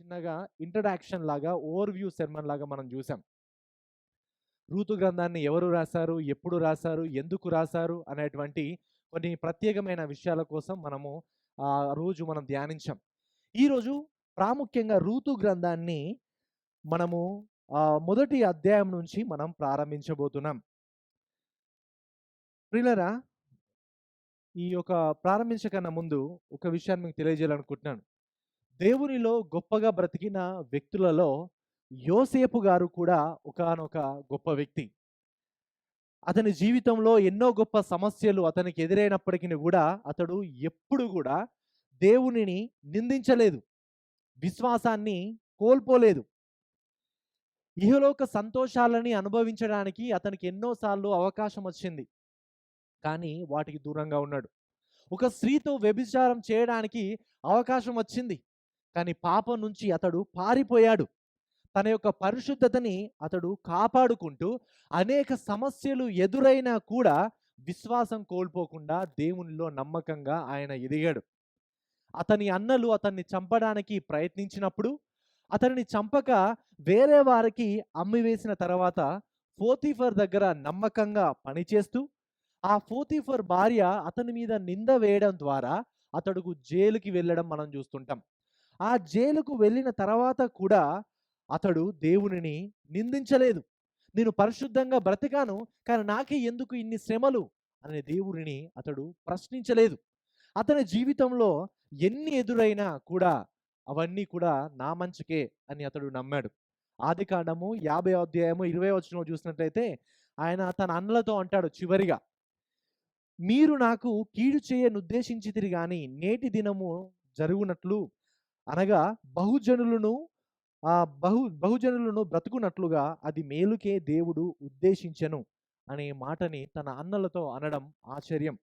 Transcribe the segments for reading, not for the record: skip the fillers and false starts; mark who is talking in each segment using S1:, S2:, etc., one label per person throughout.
S1: చిన్నగా ఇంట్రడక్షన్ లాగా overview sermon లాగా మనం జూసాం. రూతు గ్రంథాన్ని ఎవరు రాసారు? ఎప్పుడు రాసారు? ఎందుకు రాసారు? అనేటువంటి కొన్ని ప్రత్యేకమైన విషయాల కోసం మనము రోజు మనం ధ్యానించాం. ఈరోజు ప్రాముఖ్యంగా రూతు గ్రంథాన్ని మనము మొదటి అధ్యాయం నుంచి మనం ప్రారంభించబోతున్నాం. ప్రియులారా, ఈ యొక్క ప్రారంభించకన్నా ముందు ఒక విషయాన్ని మీకు తెలియజేయాలనుకుంటున్నాను. దేవునిలో గొప్పగా బ్రతికిన వ్యక్తులలో యోసేపు గారు కూడా ఒకానొక గొప్ప వ్యక్తి. అతని జీవితంలో ఎన్నో గొప్ప సమస్యలు అతనికి ఎదురైనప్పటికి కూడా అతడు ఎప్పుడు కూడా దేవునిని నిందించలేదు. విశ్వాసాన్ని కోల్పోలేదు. ఇహలోక సంతోషాలని అనుభవించడానికి అతనికి ఎన్నో సార్లు అవకాశం వచ్చింది. కానీ వాటికి దూరంగా ఉన్నాడు. ఒక స్త్రీతో వ్యభిచారం చేయడానికి అవకాశం వచ్చింది. కానీ పాపం నుంచి అతడు పారిపోయాడు. తన యొక్క పరిశుద్ధతని అతడు కాపాడుకుంటూ అనేక సమస్యలు ఎదురైనా కూడా విశ్వాసం కోల్పోకుండా దేవునిలో నమ్మకంగా ఆయన ఎదిగాడు. అతని అన్నలు అతన్ని చంపడానికి ప్రయత్నించినప్పుడు అతనిని చంపక వేరే వారికి అమ్మివేసిన తర్వాత పోతీఫర్ దగ్గర నమ్మకంగా పనిచేస్తూ ఆ పోతీఫర్ భార్య అతని మీద నింద వేయడం ద్వారా అతడుకు జైలుకి వెళ్ళడం మనం చూస్తుంటాం. ఆ జైలుకు వెళ్ళిన తర్వాత కూడా అతడు దేవునిని నిందించలేదు. నేను పరిశుద్ధంగా బ్రతికాను, కానీ నాకే ఎందుకు ఇన్ని శ్రమలు అనే దేవుడిని అతడు ప్రశ్నించలేదు. అతని జీవితంలో ఎన్ని ఎదురైనా కూడా అవన్నీ కూడా నా మంచికే అని అతడు నమ్మాడు. ఆదికాండము 50 అధ్యాయము 20 వచనంలో చూసినట్లయితే ఆయన తన అన్నలతో అంటాడు చివరిగా, మీరు నాకు కీడు చేయనుద్దేశించితిరి గాని నేటి దినము జరుగునట్లు అనగా బహుజనులను బహుజనులను బ్రతుకున్నట్లుగా అది మేలుకే దేవుడు ఉద్దేశించెను అనే మాటని తన అన్నలతో అనడం ఆశ్చర్యం.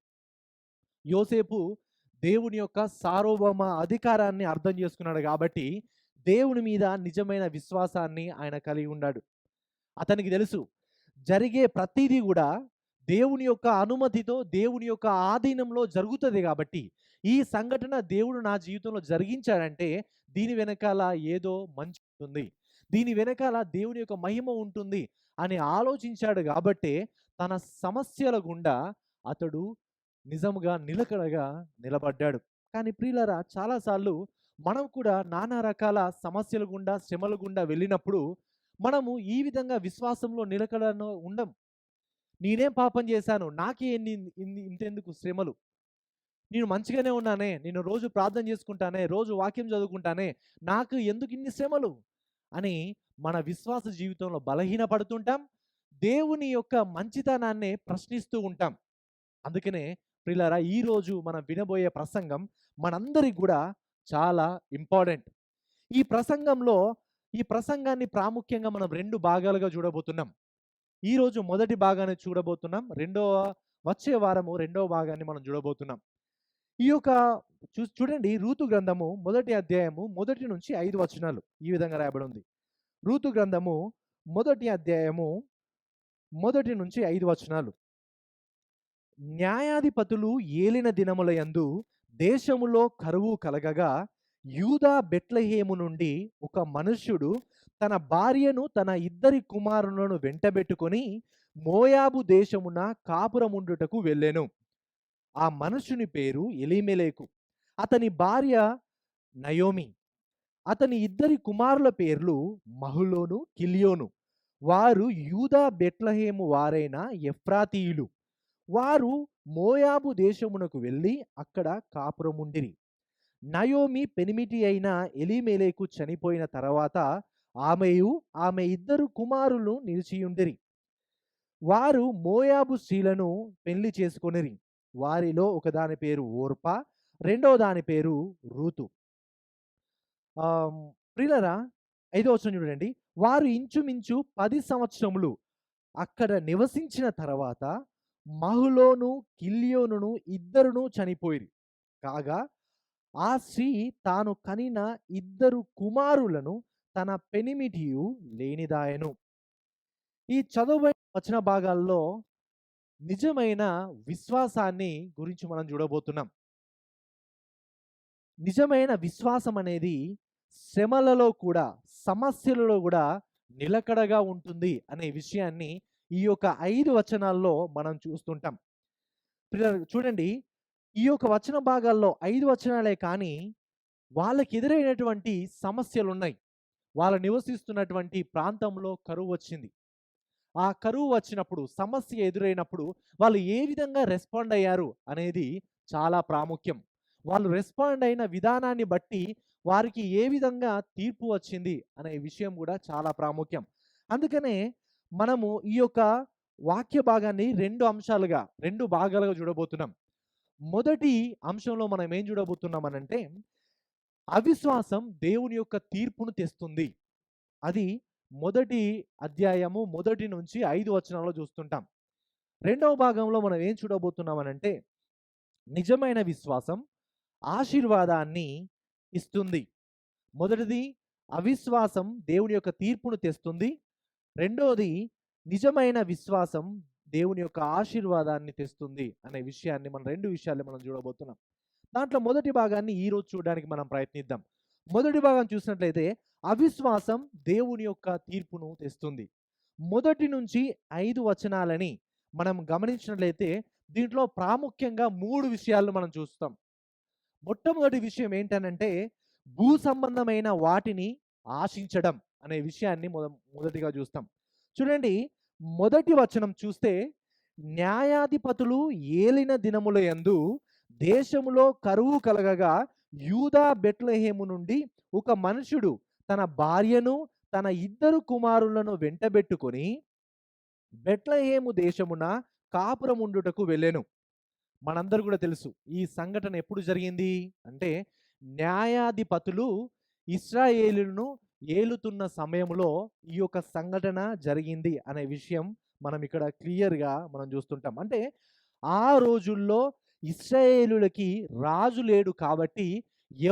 S1: యోసేపు దేవుని యొక్క సార్వభౌమ అధికారాన్ని అర్థం చేసుకున్నాడు కాబట్టి దేవుని మీద నిజమైన విశ్వాసాన్ని ఆయన కలిగి ఉన్నాడు. అతనికి తెలుసు జరిగే ప్రతిదీ కూడా దేవుని యొక్క అనుమతితో దేవుని యొక్క ఆధీనంలో జరుగుతుంది కాబట్టి ఈ సంఘటన దేవుడు నా జీవితంలో జరిగించాడంటే దీని వెనకాల ఏదో మంచి ఉంటుంది, దీని వెనకాల దేవుని యొక్క మహిమ ఉంటుంది అని ఆలోచించాడు కాబట్టే తన సమస్యల గుండా అతడు నిజముగా నిలకడగా నిలబడ్డాడు. కానీ ప్రియులారా, చాలాసార్లు మనం కూడా నానా రకాల సమస్యల గుండా శ్రమల గుండా వెళ్ళినప్పుడు మనము ఈ విధంగా విశ్వాసంలో నిలకడను ఉండం. నేనేం పాపం చేశాను, నాకే ఇంతెందుకు శ్రమలు, నేను మంచిగానే ఉన్నానే, నేను రోజు ప్రార్థన చేసుకుంటానే, రోజు వాక్యం చదువుకుంటానే, నాకు ఎందుకు ఇన్ని శ్రమలు అని మన విశ్వాస జీవితంలో బలహీనపడుతుంటాం. దేవుని యొక్క మంచితనాన్ని ప్రశ్నిస్తూ ఉంటాం. అందుకనే ప్రియులారా, ఈరోజు మనం వినబోయే ప్రసంగం మనందరికి కూడా చాలా ఇంపార్టెంట్. ఈ ప్రసంగంలో ఈ ప్రసంగాన్ని ప్రాముఖ్యంగా మనం 2 భాగాలుగా చూడబోతున్నాం. ఈరోజు మొదటి భాగాన్ని చూడబోతున్నాం. వచ్చే వారము రెండవ భాగాన్ని మనం చూడబోతున్నాం. ఈ యొక్క చూడండి, రూతు గ్రంథము మొదటి అధ్యాయము 1 నుంచి 5 వచనాలు ఈ విధంగా రాయబడి ఉంది. రూతు గ్రంథము మొదటి అధ్యాయము 1 నుంచి 5 వచనాలు. న్యాయాధిపతులు ఏలిన దినముల యందు దేశములో కరువు కలగగా యూదా బెత్లెహేము నుండి ఒక మనుష్యుడు తన భార్యను తన 2 కుమారులను వెంటబెట్టుకొని మోయాబు దేశమున కాపురముండుటకు వెళ్ళెను. ఆ మనుషుని పేరు ఎలీమెలెకు, అతని భార్య నయోమి. అతని 2 కుమారుల పేర్లు మహులోను, కిల్యోను. వారు యూదా బెత్లెహేము వారైన ఎఫ్రాతీయులు. వారు మోయాబు దేశమునకు వెళ్ళి అక్కడ కాపురముండిరి. నయోమి పెనిమిటి అయిన ఎలీమెలెకు చనిపోయిన తర్వాత ఆమెయు ఆమె 2 కుమారులు నిలిచియుండిరి. వారు మోయాబు స్త్రీలను పెళ్లి చేసుకొనిరి. వారిలో ఒకదాని పేరు ఓర్పా, రెండవ దాని పేరు రూతు. ప్రియులారా, 5వ వచనం చూడండి. వారు ఇంచుమించు 10 సంవత్సరములు అక్కడ నివసించిన తర్వాత మహులోను, కిల్యోనును 2 చనిపోయిరి. కాగా ఆ స్త్రీ తాను కనిన 2 కుమారులను తన పెనిమిటియు లేనిదాయెను. ఈ చదువుబడిన వచన భాగాల్లో నిజమైన విశ్వాసాన్ని గురించి మనం చూడబోతున్నాం. నిజమైన విశ్వాసం అనేది శ్రమలలో కూడా, సమస్యలలో గూడా నిలకడగా ఉంటుంది అనే విషయాన్ని ఈ యొక్క 5 వచనాల్లో మనం చూస్తుంటాం. పిల్లలు చూడండి, ఈ యొక్క వచన భాగాల్లో 5 వచనాలే కానీ, వాళ్ళకెదురైనటువంటి సమస్యలున్నాయి. వాళ్ళు నివసిస్తున్నటువంటి ప్రాంతంలో కరువొచ్చింది. ఆ కరువు వచ్చినప్పుడు, సమస్య ఎదురైనప్పుడు వాళ్ళు ఏ విధంగా రెస్పాండ్ అయ్యారు అనేది చాలా ప్రాముఖ్యం. వాళ్ళు రెస్పాండ్ అయిన విధానాన్ని బట్టి వారికి ఏ విధంగా తీర్పు వచ్చింది అనే విషయం గూడా చాలా ప్రాముఖ్యం. అందుకనే మనము ఈ యొక్క వాక్య భాగాన్ని 2 అంశాలుగా, 2 భాగాలుగా చూడబోతున్నాం. మొదటి అంశంలో మనం ఏం చూడబోతున్నామనంటే, అవిశ్వాసం దేవుని యొక్క తీర్పును తెస్తుంది. అది మొదటి అధ్యాయము మొదటి నుంచి 5 వచనాల్లో చూస్తుంటాం. రెండవ భాగంలో మనం ఏం చూడబోతున్నామనంటే, నిజమైన విశ్వాసం ఆశీర్వాదాన్ని ఇస్తుంది. మొదటిది అవిశ్వాసం దేవుని యొక్క తీర్పును తెస్తుంది. రెండోది నిజమైన విశ్వాసం దేవుని యొక్క ఆశీర్వాదాన్ని తెస్తుంది అనే విషయాన్ని మనం 2 విషయాలు మనం చూడబోతున్నాం. దాంట్లో మొదటి భాగాన్ని ఈరోజు చూడడానికి మనం ప్రయత్నిద్దాం. మొదటి భాగం చూసినట్లయితే అవిశ్వాసం దేవుని యొక్క తీర్పును తెస్తుంది. మొదటి నుంచి 5 వచనాలని మనం గమనించినట్లయితే దీంట్లో ప్రాముఖ్యంగా 3 విషయాలను మనం చూస్తాం. మొట్టమొదటి విషయం ఏంటనంటే, భూ సంబంధమైన వాటిని ఆశించడం అనే విషయాన్ని మొదటిగా చూస్తాం. చూడండి, మొదటి వచనం చూస్తే, న్యాయాధిపతులు ఏలిన దినముల యందు దేశములో కరువు కలగగా యూదా బెత్లెహేము నుండి ఒక మనుషుడు తన భార్యను తన 2 కుమారులను వెంటబెట్టుకొని బెత్లెహేము దేశమున కాపురముండుటకు వెళ్ళెను. మనందరూ కూడా తెలుసు ఈ సంఘటన ఎప్పుడు జరిగింది అంటే, న్యాయాధిపతులు ఇశ్రాయేలును ఏలుతున్న సమయంలో ఈ యొక్క సంఘటన జరిగింది అనే విషయం మనం ఇక్కడ క్లియర్‌గా మనం చూస్తుంటాం. అంటే ఆ రోజుల్లో ఇశ్రాయేలులకి రాజు లేడు కాబట్టి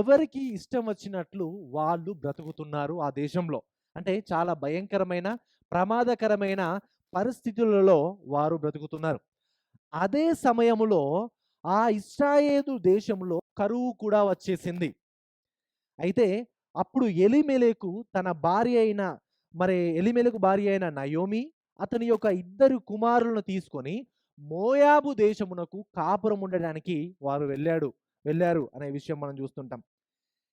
S1: ఎవరికి ఇష్టం వచ్చినట్లు వాళ్ళు బ్రతుకుతున్నారు ఆ దేశంలో. అంటే చాలా భయంకరమైన, ప్రమాదకరమైన పరిస్థితులలో వారు బ్రతుకుతున్నారు. అదే సమయములో ఆ ఇశ్రాయేలు దేశంలో కరువు కూడా వచ్చేసింది. అయితే అప్పుడు ఎలీమెలెకు తన భార్య అయిన ఎలీమెలెకు భార్య అయిన నయోమి అతని యొక్క 2 కుమారులను తీసుకొని మోయాబు దేశమునకు కాపురం ఉండడానికి వారు వెళ్ళారు అనే విషయం మనం చూస్తుంటాం.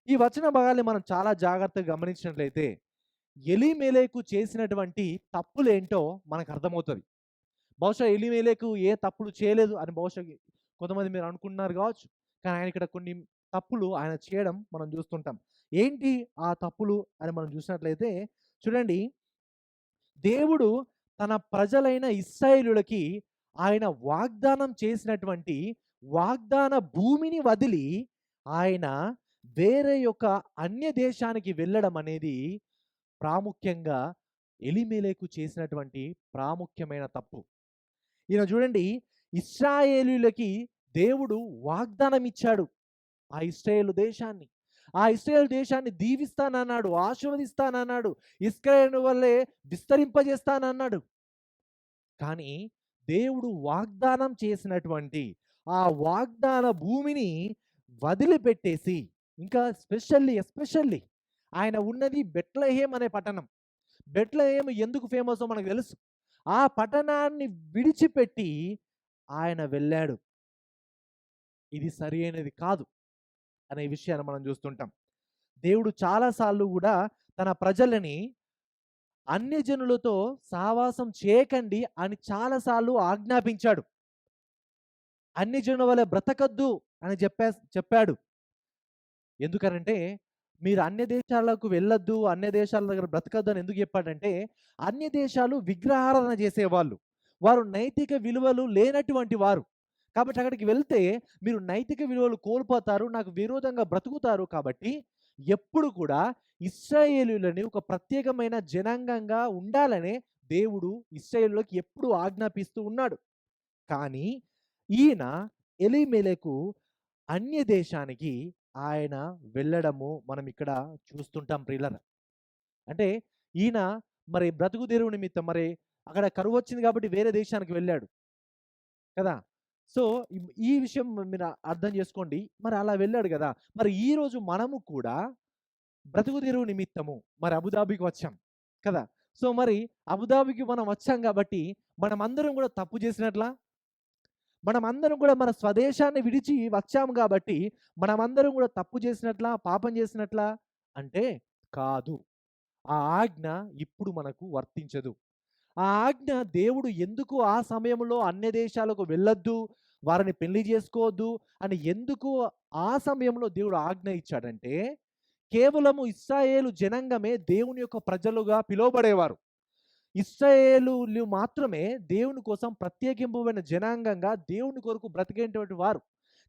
S1: ఈ వచన భాగాల్ని మనం చాలా జాగ్రత్తగా గమనించినట్లయితే ఎలీమెలెకు చేసినటువంటి తప్పులేంటో మనకు అర్థమవుతది. బహుశా ఎలీమెలెకు ఏ తప్పులు చేయలేదు అని బహుశా కొంతమంది మీరు అనుకుంటున్నారు కావచ్చు. కానీ ఆయన ఇక్కడ కొన్ని తప్పులు ఆయన చేయడం మనం చూస్తుంటాం. ఏంటి ఆ తప్పులు అని మనం చూసినట్లయితే చూడండి, దేవుడు తన ప్రజలైన ఇశ్రాయేలులకి ఆయన వాగ్దానం చేసినటువంటి వాగ్దాన భూమిని వదిలి ఆయన వేరే యొక్క అన్య దేశానికి వెళ్ళడం అనేది ప్రాముఖ్యంగా ఎలీమెలెకు చేసినటువంటి ప్రాముఖ్యమైన తప్పు. ఈయన చూడండి, ఇశ్రాయేలీయులకి దేవుడు వాగ్దానం ఇచ్చాడు ఆ ఇశ్రాయేలు దేశాన్ని. ఆ ఇశ్రాయేలు దేశాన్ని దీవిస్తానన్నాడు, ఆశీర్వదిస్తానన్నాడు, ఇశ్రాయేలు వల్లే విస్తరింపజేస్తానన్నాడు. కానీ దేవుడు వాగ్దానం చేసినటువంటి ఆ వాగ్దాన భూమిని వదిలిపెట్టేసి, ఇంకా ఎస్పెషల్లీ ఆయన ఉన్నది బెత్లెహేమ్ అనే పట్టణం. బెత్లెహేమ్ ఎందుకు ఫేమసో మనకు తెలుసు. ఆ పట్టణాన్ని విడిచిపెట్టి ఆయన వెళ్ళాడు. ఇది సరి అయినది కాదు అనే విషయాన్ని మనం చూస్తుంటాం. దేవుడు చాలా సార్లు కూడా తన ప్రజలని అన్యజనులతో సహవాసం చేయకండి అని చాలా సార్లు ఆజ్ఞాపించాడు. అన్యజనుల వలె బ్రతకద్దు అని చెప్పాడు. ఎందుకనంటే, మీరు అన్య దేశాలకు వెళ్ళొద్దు, అన్య దేశాల దగ్గర బ్రతకద్దు అని ఎందుకు చెప్పాడంటే, అన్య దేశాలు విగ్రహారాధన చేసేవాళ్ళు. వారు నైతిక విలువలు లేనటువంటి వారు. కాబట్టి అక్కడికి వెళ్తే మీరు నైతిక విలువలు కోల్పోతారు, నాకు విరోధంగా బ్రతుకుతారు. కాబట్టి ఎప్పుడు కూడా ఇశ్రాయేలీయులని ఒక ప్రత్యేకమైన జనాంగంగా ఉండాలనే దేవుడు ఇశ్రాయేలులకు ఎప్పుడు ఆజ్ఞాపిస్తూ ఉన్నాడు. కానీ ఈయన ఎలీమెలెకు అన్య దేశానికి ఆయన వెళ్ళడము మనం ఇక్కడ చూస్తుంటాం ప్రియులారా. అంటే ఈయన బ్రతుకు తెరువు నిమిత్తం అక్కడ కరువు వచ్చింది కాబట్టి వేరే దేశానికి వెళ్ళాడు కదా. సో ఈ విషయం మీరు అర్థం చేసుకోండి. అలా వెళ్ళాడు కదా. ఈరోజు మనము కూడా బ్రతుకు తెరువు నిమిత్తము మరి అబుదాబికి వచ్చాం కదా! సో, మరి అబుదాబికి మనం వచ్చాం గాబట్టి, మనమందరం గూడా తప్పు చేసినట్లా? మనమందరం గూడా మన స్వదేశాన్ని విడిచి వచ్చాము గాబట్టి, మనమందరం గూడా తప్పు చేసినట్లా? పాపం చేసినట్లా? అంటే కాదు. ఆ ఆజ్ఞ ఇప్పుడు మనకు వర్తించదు. ఆ ఆజ్ఞ దేవుడు ఎందుకు ఆ సమయంలో అన్య దేశాలకు వెళ్ళొద్దు, వారిని పెళ్లి చేసుకోవద్దు అని ఎందుకు ఆ సమయంలో దేవుడు ఆజ్ఞ ఇచ్చాడంటే, కేవలము ఇశ్రాయేలు జనాంగమే దేవుని యొక్క ప్రజలుగా పిలువబడేవారు. ఇశ్రాయేలులు మాత్రమే దేవుని కోసం ప్రత్యేకింపబడిన జనాంగంగా దేవుని కొరకు బ్రతికేటువంటి వారు.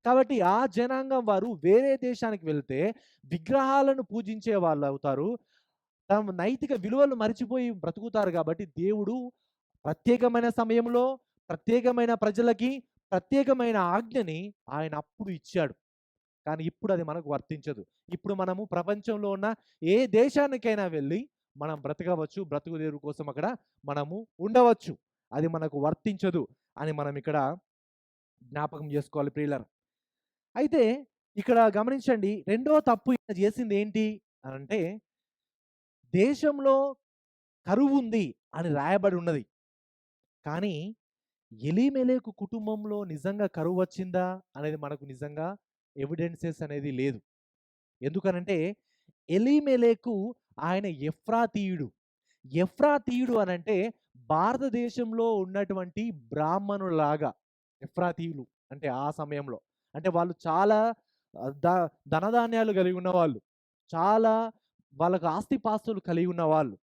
S1: కాబట్టి ఆ జనాంగం వారు వేరే దేశానికి వెళ్తే విగ్రహాలను పూజించే వాళ్ళవుతారు. తమ నైతిక విలువలు మరిచిపోయి బ్రతుకుతారు కాబట్టి దేవుడు ప్రత్యేకమైన సమయంలో, ప్రత్యేకమైన ప్రజలకి, ప్రత్యేకమైన ఆజ్ఞని ఆయన అప్పుడు ఇచ్చాడు. కానీ ఇప్పుడు అది మనకు వర్తించదు. ఇప్పుడు మనము ప్రపంచంలో ఉన్న ఏ దేశానికైనా వెళ్ళి మనం బ్రతకవచ్చు. బ్రతుకు తెరువు కోసం అక్కడ మనము ఉండవచ్చు. అది మనకు వర్తించదు అని మనం ఇక్కడ జ్ఞాపకం చేసుకోవాలి ప్రియులారా. అయితే ఇక్కడ గమనించండి రెండో తప్పు ఈయన చేసిందేంటి అనంటే, దేశంలో కరువుంది అని రాయబడి ఉన్నది. కానీ ఎలీమెలెకు కుటుంబంలో నిజంగా కరువొచ్చిందా అనేది మనకు నిజంగా ఎవిడెన్సెస్ అనేది లేదు. ఎందుకనంటే ఎలీమెలెకు ఆయన ఎఫ్రాతీయుడు. ఎఫ్రాతీయుడు అనంటే భారతదేశంలో ఉన్నటువంటి బ్రాహ్మణుల్లాగా ఎఫ్రాతీయులు అంటే ఆ సమయంలో. అంటే వాళ్ళు చాలా ఆహ్, ద ధనధాన్యాలు కలిగి ఉన్నవాళ్ళు. చాలా వాళ్ళకి ఆస్తిపాస్తులు కలిగి ఉన్నవాళ్ళు.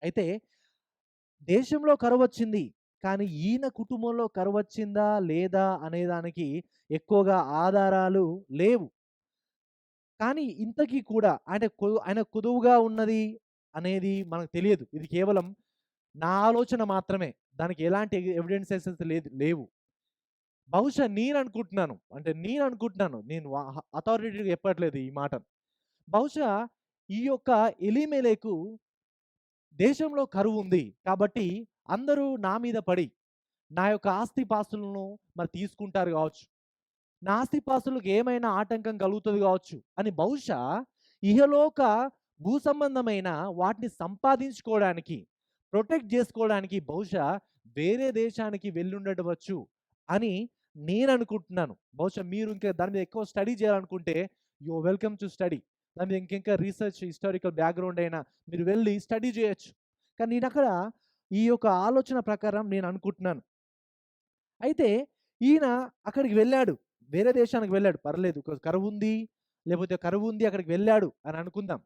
S1: అయితే దేశంలో కరువొచ్చింది. కానీ ఈయన కుటుంబంలో కరువొచ్చిందా? లేదా? అనే దానికి ఎక్కువగా ఆధారాలు లేవు. కానీ ఇంతకీ కూడా ఆయన కొదువుగా ఉన్నది అనేది మనకు తెలియదు. ఇది కేవలం నా ఆలోచన మాత్రమే. దానికి ఎలాంటి ఎవిడెన్సెస్ లేవు. బహుశా నేననుకుంటున్నాను. అంటే నేననుకుంటున్నాను. నేను అథారిటీ‌గా చెప్పట్లేదు ఈ మాటను. బహుశా ఈ యొక్క ఎలీమెలెకు దేశంలో కరువుంది. కాబట్టి అందరూ నా మీద పడి, నా యొక్క ఆస్తిపాస్తులను మరి తీసుకుంటారు గావచ్చు. నా ఆస్తిపాస్తులకు ఏమైనా ఆటంకం కలుగుతది గావచ్చు అని బహుశా ఇహలోక భూ సంబంధమైన వాటిని సంపాదించుకోవడానికి, ప్రొటెక్ట్ జేసుకోవడానికి బహుశా వేరే దేశానికి వెళ్ళుండడవచ్చు అని నేననుకుంటున్నాను. బహుశా మీరు ఇంకా దాని మీద ఎక్కువ స్టడీ చేయాలనుకుంటే you are welcome to study. దాని మీద ఇంకింకా రీసెర్చ్, హిస్టారికల్ బ్యాక్‌గ్రౌండ్ అయినా మీరు వెళ్లి స్టడీ జేయొచ్చు. కానీ నేనక్కడ ఈ యొక్క ఆలోచన ప్రకారం నేననుకుంటున్నాను. అయితే ఈయన అక్కడికి వెళ్ళాడు. వేరే దేశానికి వెళ్ళాడు. పర్లేదు. కరువుంది, లేపోతే కరువుంది అక్కడికి వెళ్ళాడు అని అనుకుందాం.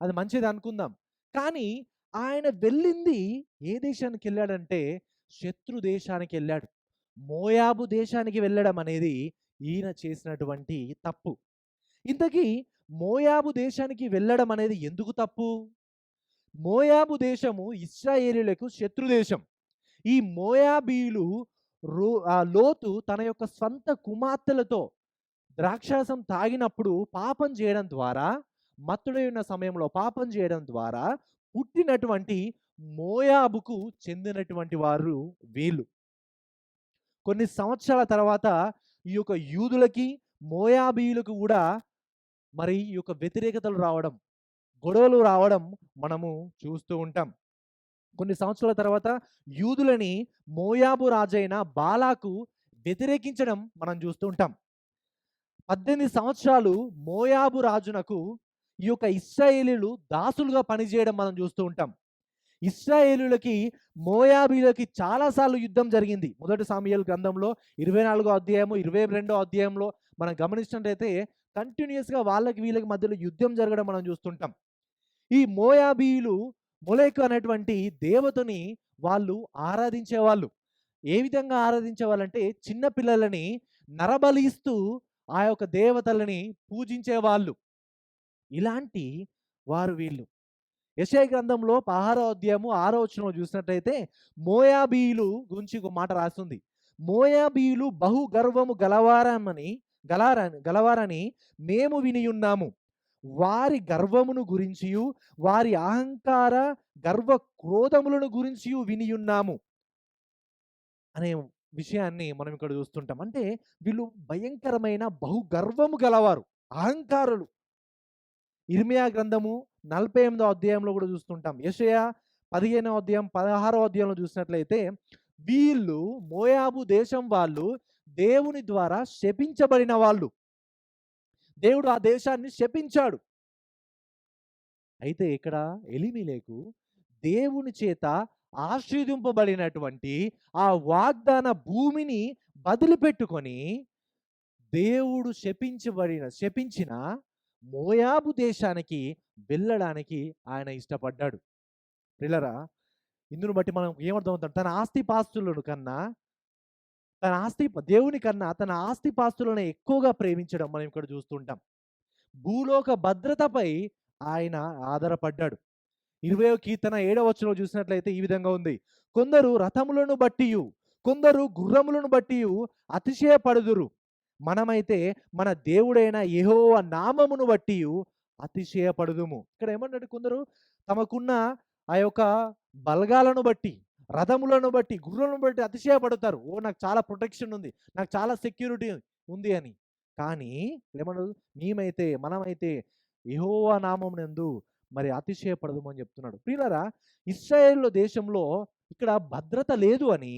S1: అది మంచిది అనుకుందాం. కానీ ఆయన వెళ్ళింది ఏ దేశానికెళ్ళాడంటే శత్రు దేశానికెళ్ళాడు. మోయాబు దేశానికి వెళ్ళడం అనేది ఈయన చేసినటువంటి తప్పు. ఇంతకీ మోయాబు దేశానికి వెళ్ళడం అనేది ఎందుకు తప్పు? మోయాబు దేశము ఇశ్రాయేలీయులకు శత్రు దేశం. ఈ మోయాబీయులు లోతు తన యొక్క స్వంత కుమార్తెలతో ద్రాక్షారసం తాగినప్పుడు పాపం చేయడం ద్వారా, మత్తుడై ఉన్న సమయంలో పాపం చేయడం ద్వారా పుట్టినటువంటి మోయాబుకు చెందినటువంటి వారు వీళ్ళు. కొన్ని సంవత్సరాల తర్వాత ఈ యొక్క యూదులకి, మోయాబీయులకు గూడా మరి ఈ యొక్క వ్యతిరేకతలు రావడం, గొడవలు రావడం మనము చూస్తూ ఉంటాం. కొన్ని సంవత్సరాల తర్వాత యూదులని మోయాబు రాజైన బాలాకు వ్యతిరేకించడం మనం చూస్తూ ఉంటాం. 18 సంవత్సరాలు మోయాబు రాజునకు ఈ యొక్క ఇశ్రాయేలీయులు దాసులుగా పనిచేయడం మనం చూస్తూ ఉంటాం. ఇశ్రాయేలీయులకి, మోయాబీయులకి చాలా సార్లు యుద్ధం జరిగింది. మొదటి సాముయేలు గ్రంథంలో 24 అధ్యాయము, 22 అధ్యాయంలో మనం గమనించినట్లయితే కంటిన్యూయస్‌గా వాళ్ళకి వీళ్ళకి మధ్యలో యుద్ధం జరగడం మనం చూస్తుంటాం. ఈ మోయాబీయులు మొలెకు అనేటువంటి దేవతని వాళ్ళు ఆరాధించేవాళ్ళు. ఏ విధంగా ఆరాధించేవాళ్ళంటే చిన్న పిల్లలని నరబలి ఇస్తూ ఆ యొక్క దేవతలని పూజించేవాళ్ళు. ఇలాంటి వారు వీళ్ళు. యెషయా గ్రంథంలో 16 అధ్యాయము 6 వచనంలో చూసినట్టయితే మోయాబీయులు గురించి ఒక మాట రాసుంది. మోయాబీయులు బహు గర్వము గలవారని మేము వినియున్నాము. వారి గర్వమును గురించియు, వారి అహంకార గర్వ క్రోధములను గురించియు వినియున్నాము అనే విషయాన్ని మనం ఇక్కడ చూస్తుంటాం. అంటే వీళ్ళు భయంకరమైన బహు గర్వము గలవారు, అహంకారులు. ఇర్మియా గ్రంథము 48వ అధ్యాయంలో కూడా చూస్తుంటాం. యెషయా 15వ అధ్యాయం, 16వ అధ్యాయంలో చూసినట్లయితే వీళ్ళు మోయాబు దేశం వాళ్ళు దేవుని ద్వారా శపించబడిన వాళ్ళు. దేవుడు ఆ దేశాన్ని శపించాడు. అయితే ఇక్కడ ఎలీమెలెకు దేవుని చేత ఆశీర్వదింపబడినటువంటి ఆ వాగ్దాన భూమిని వదిలిపెట్టుకొని దేవుడు శపించిన మోయాబు దేశానికి వెళ్ళడానికి ఆయన ఇష్టపడ్డాడు. ప్రియులారా, ఇందును బట్టి మనం ఏమర్థమవుతాం, తన ఆస్తిపాస్తులను కన్నా దేవుని కన్నా తన ఆస్తిపాస్తులను ఎక్కువగా ప్రేమించడం మనం ఇక్కడ చూస్తుంటాం. భూలోక భద్రతపై ఆయన ఆధారపడ్డాడు. 20వ కీర్తన 7వ వచనంలో చూసినట్లయితే ఈ విధంగా ఉంది. కొందరు రథములను బట్టియు కొందరు గుర్రములను బట్టియు అతిశయపడుదురు. మనమైతే మన దేవుడైన యెహోవా నామమును బట్టియు అతిశయపడుదుము. ఇక్కడ ఏమన్నాడు, కొందరు తమకున్న ఆ యొక్క బలగాలను బట్టి, రథములను బట్టి, గుర్రలను బట్టి అతిశయపడతారు. ఓ, నాకు చాలా ప్రొటెక్షన్ ఉంది, నాకు చాలా సెక్యూరిటీ ఉంది అని. కానీ ఏమన్నాడు, మనమైతే యెహోవా నామమునందు మరి అతిశయపడదుమని చెప్తున్నాడు. ప్రియులారా, ఇశ్రాయేలు దేశంలో ఇక్కడ భద్రత లేదు అని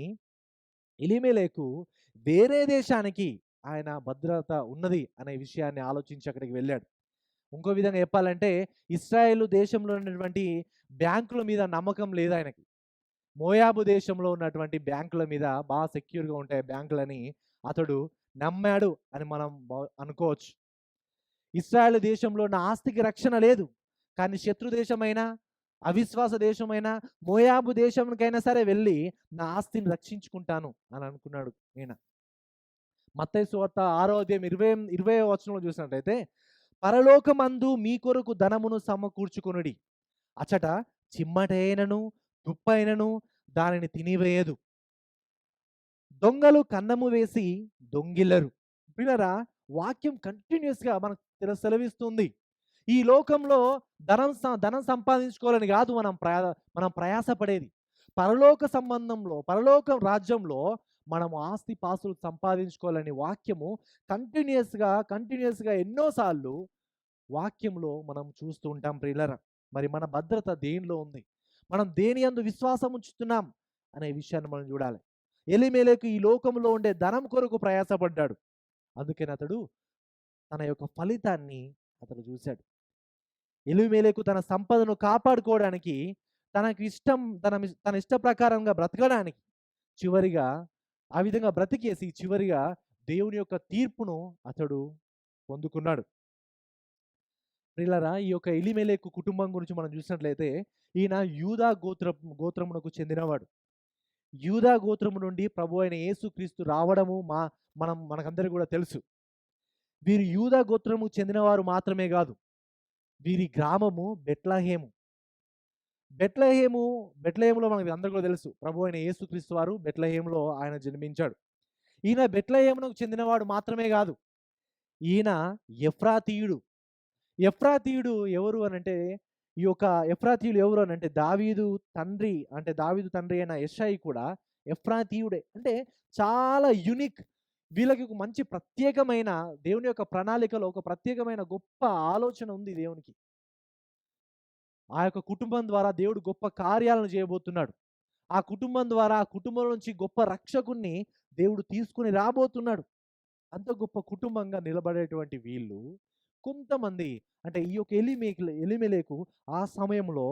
S1: ఎలీమెలెకు వేరే దేశానికి ఆయన భద్రత ఉన్నది అనే విషయాన్ని ఆలోచించి అక్కడికి వెళ్ళాడు. ఇంకో విధంగా చెప్పాలంటే ఇశ్రాయేలు దేశంలో ఉన్నటువంటి బ్యాంకుల మీద నమ్మకం లేదు ఆయనకి. మోయాబు దేశంలో ఉన్నటువంటి బ్యాంకుల మీద బాగా సెక్యూర్గా ఉంటాయి బ్యాంకులని అతడు నమ్మాడు అని మనం అనుకోవచ్చు. ఇశ్రాయేలు దేశంలో ఉన్న ఆస్తికి రక్షణ లేదు, కానీ శత్రు దేశమైన, అవిశ్వాస దేశమైన మోయాబు దేశంకైనా సరే వెళ్ళి నా ఆస్తిని రక్షించుకుంటాను అని అనుకున్నాడు ఈయన. మత్తయి సువార్త 6వ అధ్యాయం 20వ వచనంలో చూసినట్లయితే, పరలోకమందు మీ కొరకు ధనమును సమకూర్చుకొనుడి, అచట చిమ్మటైనను తుప్పైనను దానిని తినివేయదు, దొంగలు కన్నము వేసి దొంగిల్లరు. పిల్లరా, వాక్యం కంటిన్యూస్గా మనకు సెలవిస్తుంది. ఈ లోకంలో ధనం సంపాదించుకోవాలని కాదు మనం ప్రయాసపడేది. పరలోక సంబంధంలో, పరలోక రాజ్యంలో మనం ఆస్తి పాస్తులు సంపాదించుకోవాలని వాక్యము కంటిన్యూస్గా ఎన్నోసార్లు వాక్యంలో మనం చూస్తూ ఉంటాం. ప్రియులరా, మరి మన భద్రత దేనిలో ఉంది, మనం దేని యందు విశ్వాసం ఉంచుతున్నాం అనే విషయాన్ని మనం చూడాలి. ఎలీమెలెకు ఈ లోకంలో ఉండే ధనం కొరకు ప్రయాసపడ్డాడు. అందుకని అతడు తన యొక్క ఫలితాన్ని అతడు చూశాడు. ఎలీమెలెకు తన సంపదను కాపాడుకోవడానికి, తన ఇష్ట ప్రకారంగా బ్రతకడానికి చివరిగా ఆ విధంగా బ్రతికేసి చివరిగా దేవుని యొక్క తీర్పును అతడు పొందుకున్నాడు. ప్రియులారా, ఈ యొక్క ఎలీమెలెకు కుటుంబం గురించి మనం చూసినట్లయితే ఈయన యూదా గోత్రమునకు చెందినవాడు. యూదా గోత్రము నుండి ప్రభు అయిన యేసుక్రీస్తు రావడము మనకందరికీ కూడా తెలుసు. వీరు యూదా గోత్రము చెందినవారు మాత్రమే కాదు, వీరి గ్రామము బెత్లెహేము. బెత్లెహేములో మనకి అందరికీ కూడా తెలుసు, ప్రభు అయిన యేసుక్రీస్తు వారు బెత్లెహేములో ఆయన జన్మించాడు. ఈయన బెత్లెహేమునకు చెందినవాడు మాత్రమే కాదు, ఈయన ఎఫ్రాతీయుడు. ఎఫ్రాతీయుడు ఎవరు అనంటే, ఈ యొక్క ఎఫ్రాతీయులు ఎవరు అనంటే దావీదు తండ్రి అయిన యెషయి కూడా ఎఫ్రాతీయుడే. అంటే చాలా యూనిక్. వీళ్ళకి ఒక మంచి ప్రత్యేకమైన దేవుని యొక్క ప్రణాళికలో ఒక ప్రత్యేకమైన గొప్ప ఆలోచన ఉంది దేవునికి. ఆ యొక్క కుటుంబం ద్వారా దేవుడు గొప్ప కార్యాలను చేయబోతున్నాడు. ఆ కుటుంబం ద్వారా ఆ కుటుంబం నుంచి గొప్ప రక్షకుణ్ణి దేవుడు తీసుకుని రాబోతున్నాడు. అంత గొప్ప కుటుంబంగా నిలబడేటువంటి వీళ్ళు కొంతమంది, అంటే ఈ యొక్క ఎలీమెలెకు ఆ సమయంలో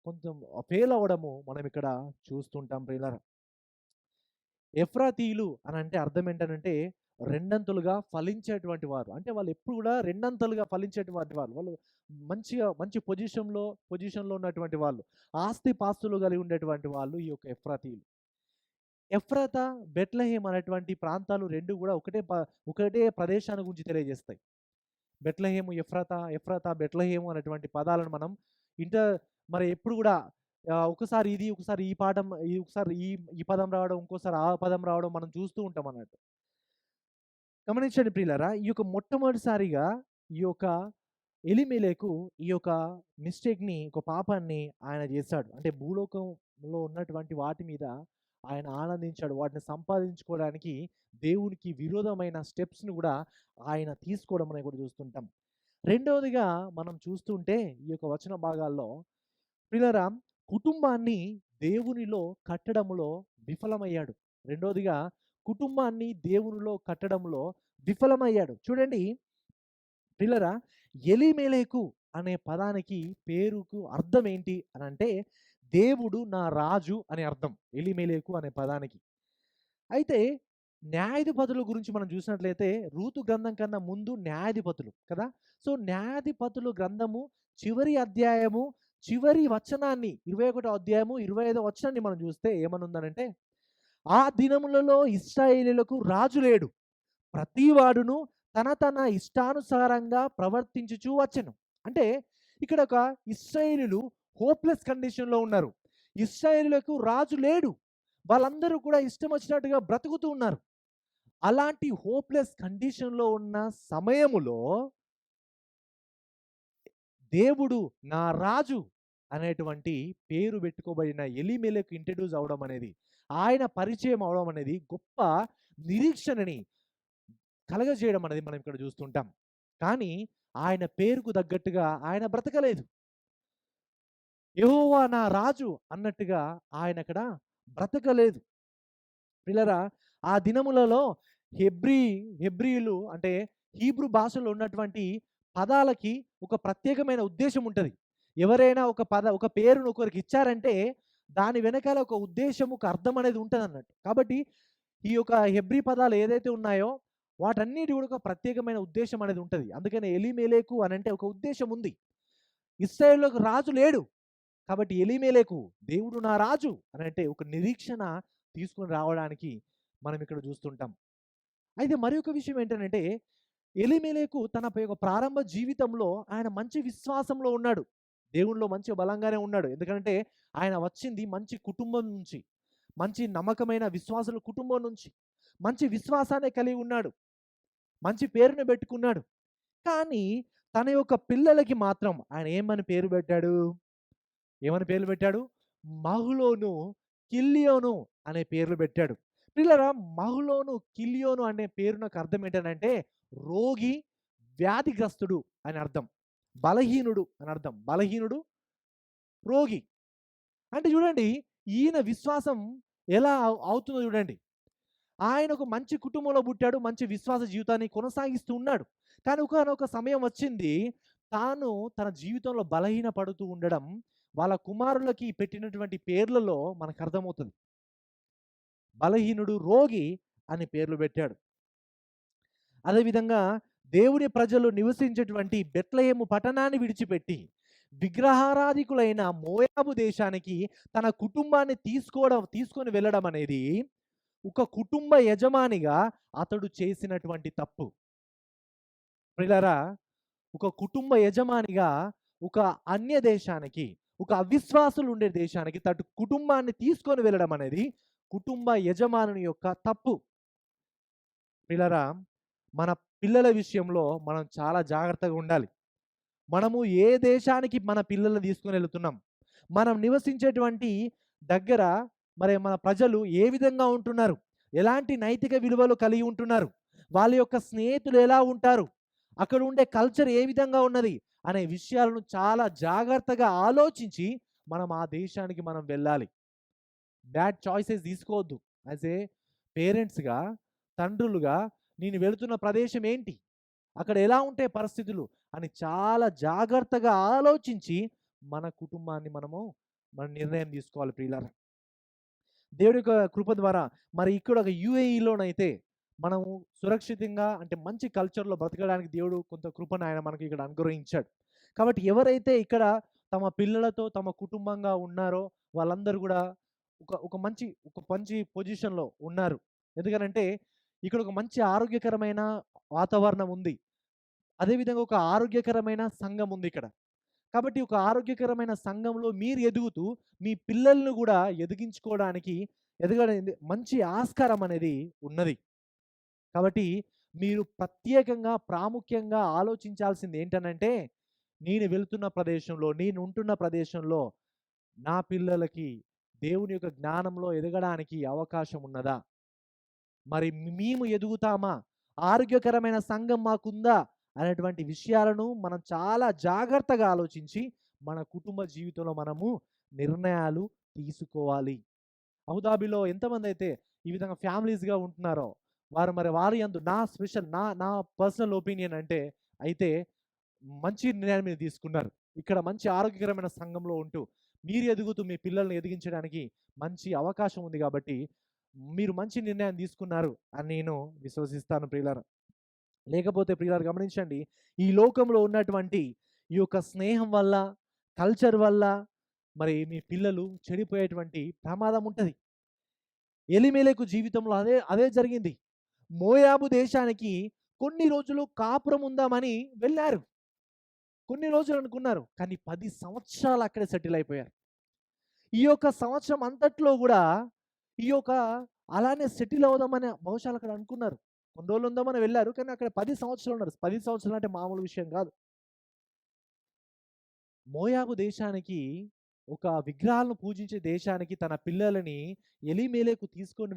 S1: కొంచెం ఫెయిల్ అవ్వడము మనం ఇక్కడ చూస్తుంటాం. ప్రియులారా, ఎఫ్రాతీయులు అని అంటే అర్థం ఏంటంటే రెండంతలుగా ఫలించేటువంటి వారు. అంటే వాళ్ళు ఎప్పుడు కూడా రెండంతలుగా ఫలించేటువంటి వారు. వాళ్ళు మంచి పొజిషన్లో ఉన్నటువంటి వాళ్ళు, ఆస్తి పాస్తులు కలిగి ఉండేటువంటి వాళ్ళు ఈ యొక్క ఎఫ్రాతీయులు. ఎఫ్రాతా, బెత్లెహేం అనేటువంటి ప్రాంతాలు రెండు కూడా ఒకటే ప్రదేశాన్ని గురించి తెలియజేస్తాయి. బెత్లెహేము, ఎఫ్రాతా, బెత్లెహేము అనేటువంటి పదాలను మనం మరి ఎప్పుడు కూడా ఒకసారి ఇది, ఒకసారి ఈ పాఠం, ఒకసారి ఈ పదం రావడం, ఇంకోసారి ఆ పదం రావడం మనం చూస్తూ ఉంటాం అన్నట్టు. గమనించండి ప్రియులారా, ఈ యొక్క మొట్టమొదటిసారిగా ఈ యొక్క ఎలీమెలెకు ఈ యొక్క మిస్టేక్ని, ఒక పాపాన్ని ఆయన చేశాడు. అంటే భూలోకంలో ఉన్నటువంటి వాటి మీద ఆయన ఆనందించాడు. వాటిని సంపాదించుకోవడానికి దేవునికి విరోధమైన స్టెప్స్ని కూడా ఆయన తీసుకోవడం అనేది కూడా చూస్తుంటాం. రెండవదిగా మనం చూస్తుంటే ఈ యొక్క వచన భాగాల్లో ప్రియులారా కుటుంబాన్ని దేవునిలో కట్టడములో విఫలమయ్యాడు. రెండోదిగా కుటుంబాన్ని దేవునిలో కట్టడంలో విఫలమయ్యాడు. చూడండి ప్రియులారా, ఎలీమెలెకు అనే పదానికి పేరుకు అర్థం ఏంటి అనంటే, దేవుడు నా రాజు అని అర్థం. ఎలీమెలెకు అనే పదానికి. అయితే న్యాయాధిపతుల గురించి మనం చూసినట్లయితే రూతు గ్రంథం కన్నా ముందు న్యాయాధిపతులు కదా! సో, న్యాయాధిపతులు గ్రంథము చివరి అధ్యాయము, చివరి వచనాన్ని 21 అధ్యాయము 25 వచనాన్ని మనం చూస్తే ఏమనుందనంటే, ఆ దినములలో ఇశ్రాయేలీయులకు రాజు లేడు. ప్రతివాడును తన తన ఇష్టానుసారంగా ప్రవర్తించుచూ వచ్చెను. అంటే ఇక్కడ ఒక ఇశ్రాయేలీయులు హోప్‌లెస్ కండిషన్‌లో ఉన్నారు. ఇశ్రాయేలీయులకు రాజు లేడు. వాళ్ళందరూ కూడా ఇష్టం వచ్చినట్టుగా బ్రతుకుతూ ఉన్నారు. అలాంటి హోప్‌లెస్ కండిషన్‌లో ఉన్న సమయములో దేవుడు నా రాజు అనేటువంటి పేరు పెట్టుకోబడిన ఎలీమెలెకు ఇంట్రొడ్యూస్ అవ్వడం అనేది, ఆయన పరిచయం అవ్వడం అనేది గొప్ప నిరీక్షణని కలగజేయడం అనేది మనం ఇక్కడ చూస్తుంటాం. కానీ ఆయన పేరుకు తగ్గట్టుగా ఆయన బ్రతకలేదు. యెహోవా నా రాజు అన్నట్టుగా ఆయన అక్కడ బ్రతకలేదు. పిల్లరా ఆ దినములలో హెబ్రీ హెబ్రీయులు అంటే హీబ్రూ భాషలో ఉన్నటువంటి పదాలకి ఒక ప్రత్యేకమైన ఉద్దేశం ఉంటది. ఎవరైనా ఒక పేరును ఒకరికి ఇచ్చారంటే దాని వెనకాల ఒక ఉద్దేశ్యం, ఒక అర్థం అనేది ఉంటదన్నట్టు. కాబట్టి ఈ యొక్క హెబ్రీ పదాలు ఏదైతే ఉన్నాయో వాటన్నిటి కూడా ఒక ప్రత్యేకమైన ఉద్దేశ్యం అనేది ఉంటది. అందుకని ఎలీమెలెకు అనంటే ఒక ఉద్దేశ్యం ఉంది. ఇశ్రాయేలుకు రాజు లేడు. కాబట్టి ఎలీమెలెకు దేవుడు నా రాజు అనంటే ఒక నిరీక్షణ తీసుకొని రావడానికి మనం ఇక్కడ చూస్తుంటాం. అయితే మరి ఒక విషయం ఏంటనంటే ఎలీమెలెకు తన యొక్క ప్రారంభ జీవితంలో ఆయన మంచి విశ్వాసంలో ఉన్నాడు. దేవునిలో మంచి బలంగానే ఉన్నాడు. ఎందుకంటే ఆయన వచ్చింది మంచి కుటుంబం నుంచి. మంచి నమ్మకమైన విశ్వాసుల కుటుంబం నుంచి. మంచి విశ్వాసాన్ని కలిగి ఉన్నాడు. మంచి పేరుని పెట్టుకున్నాడు. కానీ తన యొక్క పిల్లలకి మాత్రం ఆయన ఏమని పేరు పెట్టాడు? ఏమని పేర్లు పెట్టాడు? మహులోను, కిల్లియోను అనే పేర్లు పెట్టాడు. పిల్లరా మహులోను, కిల్లియోను అనే పేరు నాకు అర్థం ఏంటనంటే రోగి, వ్యాధిగ్రస్తుడు అని అర్థం. బలహీనుడు అని అర్థం. బలహీనుడు, రోగి. అంటే చూడండి ఈయన విశ్వాసం ఎలా అవుతుందో చూడండి. ఆయన ఒక మంచి కుటుంబంలో పుట్టాడు. మంచి విశ్వాస జీవితాన్ని కొనసాగిస్తూ ఉన్నాడు. కానీ ఒకానొక సమయం వచ్చింది. తాను తన జీవితంలో బలహీన పడుతూ ఉండడం వాళ్ళ కుమారులకి పెట్టినటువంటి పేర్లలో మనకు అర్థమవుతుంది. బలహీనుడు, రోగి అని పేర్లు పెట్టాడు. అదేవిధంగా దేవుని ప్రజలు నివసించేటువంటి బెత్లెహేము పట్టణాన్ని విడిచిపెట్టి విగ్రహారాధికులైన మోయాబు దేశానికి తన కుటుంబాన్ని తీసుకొని వెళ్ళడం అనేది ఒక కుటుంబ యజమానిగా అతడు చేసినటువంటి తప్పు. ప్రియులారా, ఒక కుటుంబ యజమానిగా ఒక అన్య దేశానికి, ఒక అవిశ్వాసులు ఉండే దేశానికి కుటుంబాన్ని తీసుకొని వెళ్ళడం అనేది కుటుంబ యజమానుని యొక్క తప్పు. ప్రియులారా, మన పిల్లల విషయంలో మనం చాలా జాగ్రత్తగా ఉండాలి. మనము ఏ దేశానికి మన పిల్లల్ని తీసుకొని వెళ్తున్నాం? మనం నివసించేటువంటి దగ్గర మరి మన ప్రజలు ఏ విధంగా ఉంటున్నారు? ఎలాంటి నైతిక విలువలు కలిగి ఉంటున్నారు? వాళ్ళ యొక్క స్నేహితులు ఎలా ఉంటారు? అక్కడ ఉండే కల్చర్ ఏ విధంగా ఉన్నది? అనే విషయాలను చాలా జాగ్రత్తగా ఆలోచించి మనం ఆ దేశానికి మనం వెళ్ళాలి. బ్యాడ్ చాయిసెస్ తీసుకోవద్దు. యాజ్ ఏ పేరెంట్స్‌గా, తండ్రులుగా నేను వెళుతున్న ప్రదేశం ఏంటి? అక్కడ ఎలా ఉంటాయి పరిస్థితులు? అని చాలా జాగ్రత్తగా ఆలోచించి మన కుటుంబాన్ని మన నిర్ణయం తీసుకోవాలి ప్రియులారా. దేవుడి యొక్క కృప ద్వారా మరి ఇక్కడ ఒక యూఏఈలోనైతే మనము సురక్షితంగా అంటే మంచి కల్చర్‌లో బ్రతకడానికి దేవుడు కొంత కృపను ఆయన మనకి ఇక్కడ అనుగ్రహించాడు. కాబట్టి ఎవరైతే ఇక్కడ తమ పిల్లలతో తమ కుటుంబంగా ఉన్నారో వాళ్ళందరూ గూడా ఒక మంచి పొజిషన్‌లో ఉన్నారు. ఎందుకనంటే ఇక్కడ ఒక మంచి ఆరోగ్యకరమైన వాతావరణం ఉంది. అదేవిధంగా ఒక ఆరోగ్యకరమైన సంఘం ఉంది ఇక్కడ. కాబట్టి ఒక ఆరోగ్యకరమైన సంఘంలో మీరు ఎదుగుతూ మీ పిల్లల్ని గూడా ఎదిగించుకోవడానికి ఎదగడానికి మంచి ఆస్కారం అనేది ఉన్నది. కాబట్టి మీరు ప్రత్యేకంగా, ప్రాముఖ్యంగా ఆలోచించాల్సింది ఏంటనంటే, నేను వెళ్తున్న ప్రదేశంలో, నేను ఉంటున్న ప్రదేశంలో నా పిల్లలకి దేవుని యొక్క జ్ఞానంలో ఎదగడానికి అవకాశం ఉన్నదా? మరి మేము ఎదుగుతామా? ఆరోగ్యకరమైన సంఘం మాకుందా? అనేటువంటి విషయాలను మనం చాలా జాగ్రత్తగా ఆలోచించి, మన కుటుంబ జీవితంలో మనము నిర్ణయాలు తీసుకోవాలి. అబుదాబిలో ఎంతమందైతే ఈ విధంగా ఫ్యామిలీస్‌గా ఉంటున్నారో, వారి యందు నా స్పెషల్ నా నా పర్సనల్ ఒపీనియన్ అంటే, అయితే మంచి నిర్ణయాన్ని మీరు తీసుకున్నారు. ఇక్కడ మంచి ఆరోగ్యకరమైన సంఘంలో ఉంటూ, మీరు ఎదుగుతూ మీ పిల్లల్ని ఎదిగించడానికి మంచి అవకాశం ఉంది గాబట్టి, మీరు మంచి నిర్ణయం తీసుకున్నారు అని నేను విశ్వసిస్తాను ప్రియులారా. లేకపోతే ప్రియులారా గమనించండి, ఈ లోకంలో ఉన్నటువంటి ఈ యొక్క స్నేహం వల్ల, కల్చర్ వల్ల మరి మీ పిల్లలు చెడిపోయేటువంటి ప్రమాదం ఉంటది. ఎలీమెలెకు జీవితంలో అదే అదే జరిగింది. మోయాబు దేశానికి కొన్ని రోజులు కాపురం ఉందామని వెళ్లారు. కొన్ని రోజులు అనుకున్నారు. కానీ 10 సంవత్సరాలు అక్కడే సెటిల్ అయిపోయారు. ఈ యొక్క సంవత్సరం అంతట్లో గూడా ఈ యొక్క అలానే సెటిల్ అవుదామని బహుశా అక్కడ అనుకున్నారు. కొన్ని రోజులు ఉందామని వెళ్లారు. కానీ అక్కడ 10 సంవత్సరాలు ఉన్నారు. 10 సంవత్సరాలు అంటే మామూలు విషయం గాదు. మోయాబు దేశానికి ఒక విగ్రహాలను పూజించే దేశానికి తన పిల్లలని ఎలీమెలెకు తీసుకొని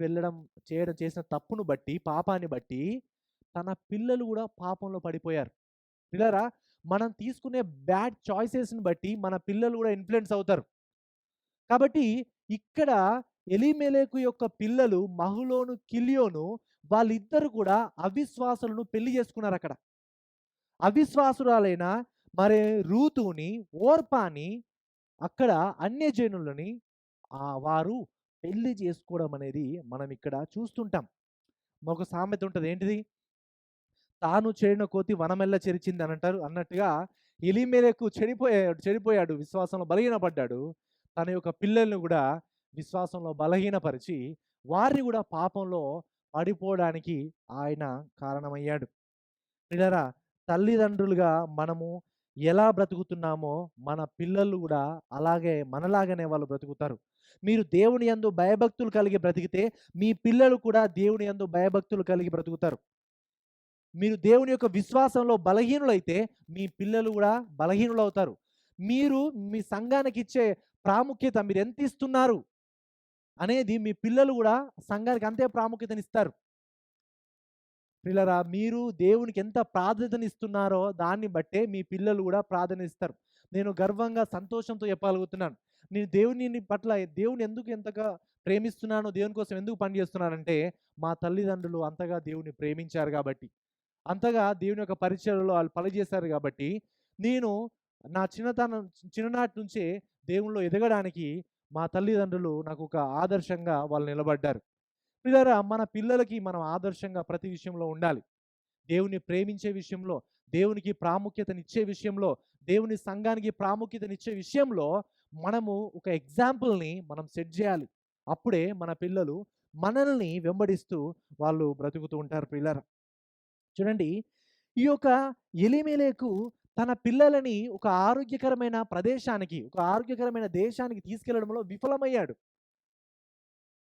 S1: చేసిన తప్పును బట్టి, పాపాన్ని బట్టి తన పిల్లలు గూడా పాపంలో పడిపోయారు. పిల్లరా, మనం తీసుకునే బ్యాడ్ చాయిసెస్‌ని బట్టి మన పిల్లలు గూడా ఇన్‌ఫ్లూయెన్స్ అవుతారు. కాబట్టి ఇక్కడ ఎలీమెలెకు యొక్క పిల్లలు మహ్లోను, కిల్యోను వాళ్ళిద్దరూ కూడా అవిశ్వాసులను పెళ్లి చేసుకున్నారక్కడ. అవిశ్వాసురాలైన మరి రూతుని, ఓర్పాని అక్కడ అన్యజనులని వారు పెళ్లి చేసుకోవడం అనేది మనం ఇక్కడ చూస్తుంటాం. ఒక సామెత ఉంటది. ఏంటిది? తాను చేరిన కోతి వనమెల్ల చెరిచింది అని అంటారు. అన్నట్టుగా ఎలీమెలెకు చెడిపోయాడు. విశ్వాసంలో బలహీనపడ్డాడు. తన యొక్క పిల్లల్ని గూడా విశ్వాసంలో బలహీనపరిచి, వారిని గూడా పాపంలో పడిపోవడానికి ఆయన కారణమయ్యాడు. ప్రియులారా, తల్లిదండ్రులుగా మనము ఎలా బ్రతుకుతున్నామో మన పిల్లలు గూడా అలాగే మనలాగానే వాళ్ళు బ్రతుకుతారు. మీరు దేవుని యందు భయభక్తులు కలిగి బ్రతికితే మీ పిల్లలు కూడా దేవుని యందు భయభక్తులు కలిగి బ్రతుకుతారు. మీరు దేవుని యొక్క విశ్వాసంలో బలహీనులైతే మీ పిల్లలు గూడా బలహీనులవుతారు. మీరు మీ సంఘానికిచ్చే ప్రాముఖ్యత మీరెంత ఇస్తున్నారు అనేది మీ పిల్లలు గూడా సంఘానికి అంతే ప్రాముఖ్యతనిస్తారు. పిల్లరా, మీరు దేవునికి ఎంత ప్రాధాన్యతనిస్తున్నారో దాన్ని బట్టే మీ పిల్లలు గూడా ప్రాధాన్యతిస్తారు. నేను గర్వంగా, సంతోషంతో చెప్పగలుగుతున్నాను. నేను దేవుని పట్ల దేవుని ఎందుకు ఎంతగా ప్రేమిస్తున్నానో, దేవుని కోసం ఎందుకు పనిచేస్తున్నానంటే, మా తల్లిదండ్రులు అంతగా దేవుడిని ప్రేమించారు గాబట్టి. అంతగా దేవుని యొక్క పరిచర్యలో ఆళ్ళు పనిచేశారు గాబట్టి, నేను నా చిన్ననాటి నుంచే దేవునిలో ఎదగడానికి మా తల్లిదండ్రులు నాకొక ఆదర్శంగా వాళ్ళు నిలబడ్డారు. పిల్లరా, మన పిల్లలకి మనం ఆదర్శంగా ప్రతి విషయంలో ఉండాలి. దేవుని ప్రేమించే విషయంలో, దేవునికి ప్రాముఖ్యతనిచ్చే విషయంలో, దేవుని సంఘానికి ప్రాముఖ్యతనిచ్చే విషయంలో మనము ఒక ఎగ్జాంపుల్‌ని మనం సెట్ జేయాలి. అప్పుడే మన పిల్లలు మనల్ని వెంబడిస్తూ వాళ్ళు బ్రతుకుతూ ఉంటారు పిల్లరా. చూడండి, ఈ యొక్క ఎలీమెలెకు తన పిల్లలని ఒక ఆరోగ్యకరమైన ప్రదేశానికి, ఒక ఆరోగ్యకరమైన దేశానికి తీసుకెళ్లడంలో విఫలమయ్యాడు.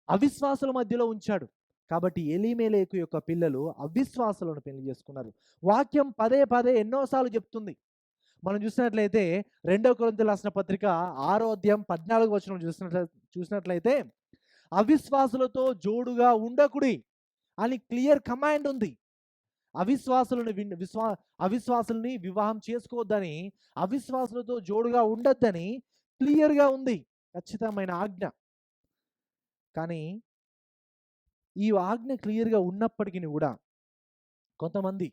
S1: అవిశ్వాసుల మధ్యలో ఉంచాడు. కాబట్టి ఎలీమెలెకు యొక్క పిల్లలు అవిశ్వాసులను పెళ్లి చేసుకున్నారు. వాక్యం పదే పదే ఎన్నో సార్లు చెప్తుంది. మనం చూసినట్లయితే 2 కొరింథీయులకు రాసిన పత్రిక 6వ అధ్యాయం 14వ వచనం చూసినట్లయితే అవిశ్వాసులతో జోడుగా ఉండకుడి అని క్లియర్ కమాండ్ ఉంది. అవిశ్వాసులను అవిశ్వాసుల్ని వివాహం చేసుకోవద్దని, అవిశ్వాసులతో జోడుగా ఉండొద్దని క్లియర్‌గా ఉంది. ఖచ్చితమైన ఆజ్ఞ. కానీ ఈ ఆజ్ఞ క్లియర్‌గా ఉన్నప్పటికిని గూడా కొంతమంది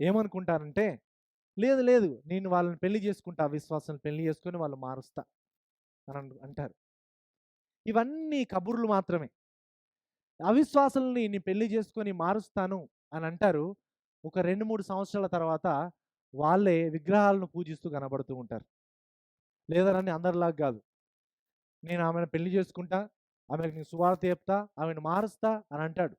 S1: ఏమనుకుంటారంటే, లేదు లేదు, నేను వాళ్ళని పెళ్లి చేసుకుంటా, అవిశ్వాసాలను పెళ్లి చేసుకొని వాళ్ళు మారుస్తా అని అంటారు. ఇవన్నీ కబుర్లు మాత్రమే. అవిశ్వాసుల్ని నేను పెళ్లి చేసుకొని మారుస్తాను అని అంటారు. ఒక 2, 3 సంవత్సరాల తర్వాత వాళ్ళే విగ్రహాలను పూజిస్తూ కనబడుతూ ఉంటారు. లేదనని అందరిలాగా గాదు. నేను ఆమెను పెళ్లి చేసుకుంటా, ఆమెకు నేను సువార్త చెప్తా, ఆమెను మారుస్తా అని అంటాడు.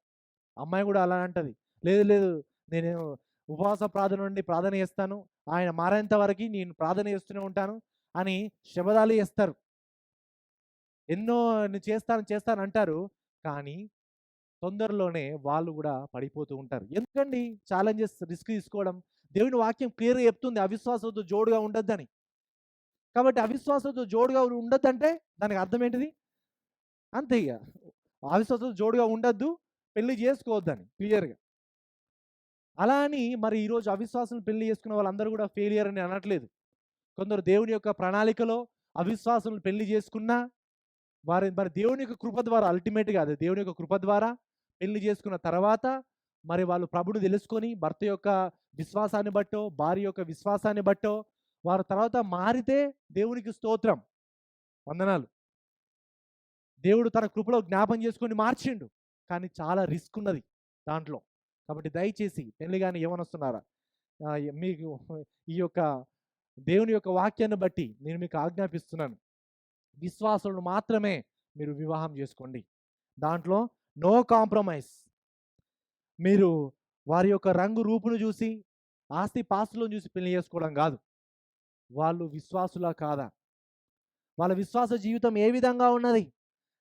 S1: అమ్మాయి గూడా అలానే అంటది. లేదు లేదు, నేను ఉపవాస ప్రార్థన నుండి ప్రార్థన చేస్తాను, ఆయన మారేంత వరకి నేను ప్రార్థన చేస్తూనే ఉంటాను అని శబదాలు చేస్తారు. ఎన్నో నేను చేస్తాను అంటారు. కానీ తొందరలోనే వాళ్ళు గూడా పడిపోతూ ఉంటారు. ఎందుకండి ఛాలెంజెస్, రిస్క్ తీసుకోవడం? దేవుని వాక్యం క్లియర్‌గా చెప్తుంది అవిశ్వాసంతో జోడుగా ఉండొద్దని. కాబట్టి అవిశ్వాసంతో జోడుగా ఉండొద్దంటే దానికి అర్థం ఏంటిది? అంతే ఇగ. అవిశ్వాసంతో జోడుగా ఉండొద్దు, పెళ్లి చేసుకోవద్దని క్లియర్‌గా. అలా అని మరి ఈరోజు అవిశ్వాసులను పెళ్లి చేసుకున్న వాళ్ళందరూ కూడా ఫెయిలియర్ అని అనట్లేదు. కొందరు దేవుని యొక్క ప్రణాళికలో అవిశ్వాసులను పెళ్లి చేసుకున్నా మరి దేవుని యొక్క కృప ద్వారా అల్టిమేట్‌గా అది దేవుని యొక్క కృప ద్వారా పెళ్లి చేసుకున్న తర్వాత మరి వాళ్ళు ప్రభువుని తెలుసుకొని భర్త యొక్క విశ్వాసాన్ని బట్టో, భార్య యొక్క విశ్వాసాన్ని బట్టో వారు తర్వాత మారితే దేవునికి స్తోత్రం. వందనాలు. దేవుడు తన కృపలో జ్ఞాపం చేసుకొని మార్చిండు. కానీ చాలా రిస్క్ ఉన్నది దాంట్లో. కాబట్టి దయచేసి పెళ్లి గాని యవ్వనస్తులారా మీకు ఈ యొక్క దేవుని యొక్క వాక్యాన్ని బట్టి నేను మీకు ఆజ్ఞాపిస్తున్నాను. విశ్వాసులను మాత్రమే మీరు వివాహం చేసుకోండి. దాంట్లో నో కాంప్రమైజ్. మీరు వారి యొక్క రంగు రూపును చూసి, ఆస్తి పాస్తులను చూసి పెళ్లి చేసుకోవడం కాదు. వాళ్ళు విశ్వాసులా కాదా? వాళ్ళ విశ్వాస జీవితం ఏ విధంగా ఉన్నది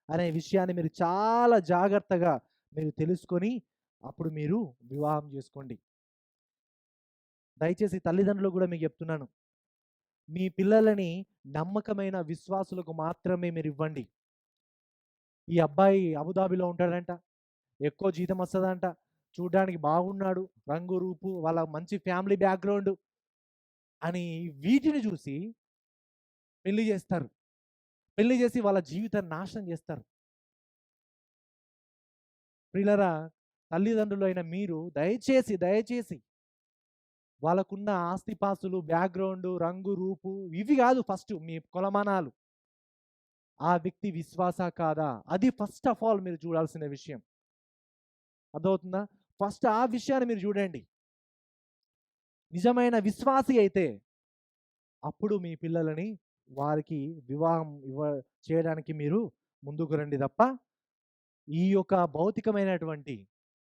S1: అనే విషయాన్ని మీరు చాలా జాగ్రత్తగా మీరు తెలుసుకొని అప్పుడు మీరు వివాహం చేసుకోండి. దయచేసి తల్లిదండ్రులు కూడా మీకు చెప్తున్నాను. మీ పిల్లలని నమ్మకమైన విశ్వాసులకు మాత్రమే మీరు ఇవ్వండి. ఈ అబ్బాయి అబుదాబిలో ఉంటాడంట, ఎక్కువ జీతం వస్తదంట, చూడ్డానికి బాగున్నాడు, రంగు రూపు, వాళ్ళ మంచి ఫ్యామిలీ బ్యాక్‌గ్రౌండ్ అని వీటిని చూసి పెళ్లి చేస్తారు. పెళ్లి చేసి వాళ్ళ జీవితాన్ని నాశనం చేస్తారు. ప్రియులారా, తల్లిదండ్రులైన మీరు దయచేసి వాళ్ళకున్న ఆస్తిపాస్తులు, బ్యాక్‌గ్రౌండ్, రంగు, రూపు ఇవి కాదు ఫస్ట్ మీ కొలమానాలు. ఆ వ్యక్తి విశ్వాస కాదా? అది ఫస్ట్ ఆఫ్ ఆల్ మీరు చూడాల్సిన విషయం. అర్థమవుతుందా? ఫస్ట్ ఆ విషయాన్ని మీరు చూడండి. నిజమైన విశ్వాసి అయితే అప్పుడు మీ పిల్లలని వారికి వివాహం చేయడానికి మీరు ముందుకు రండి తప్ప, ఈ యొక్క భౌతికమైనటువంటి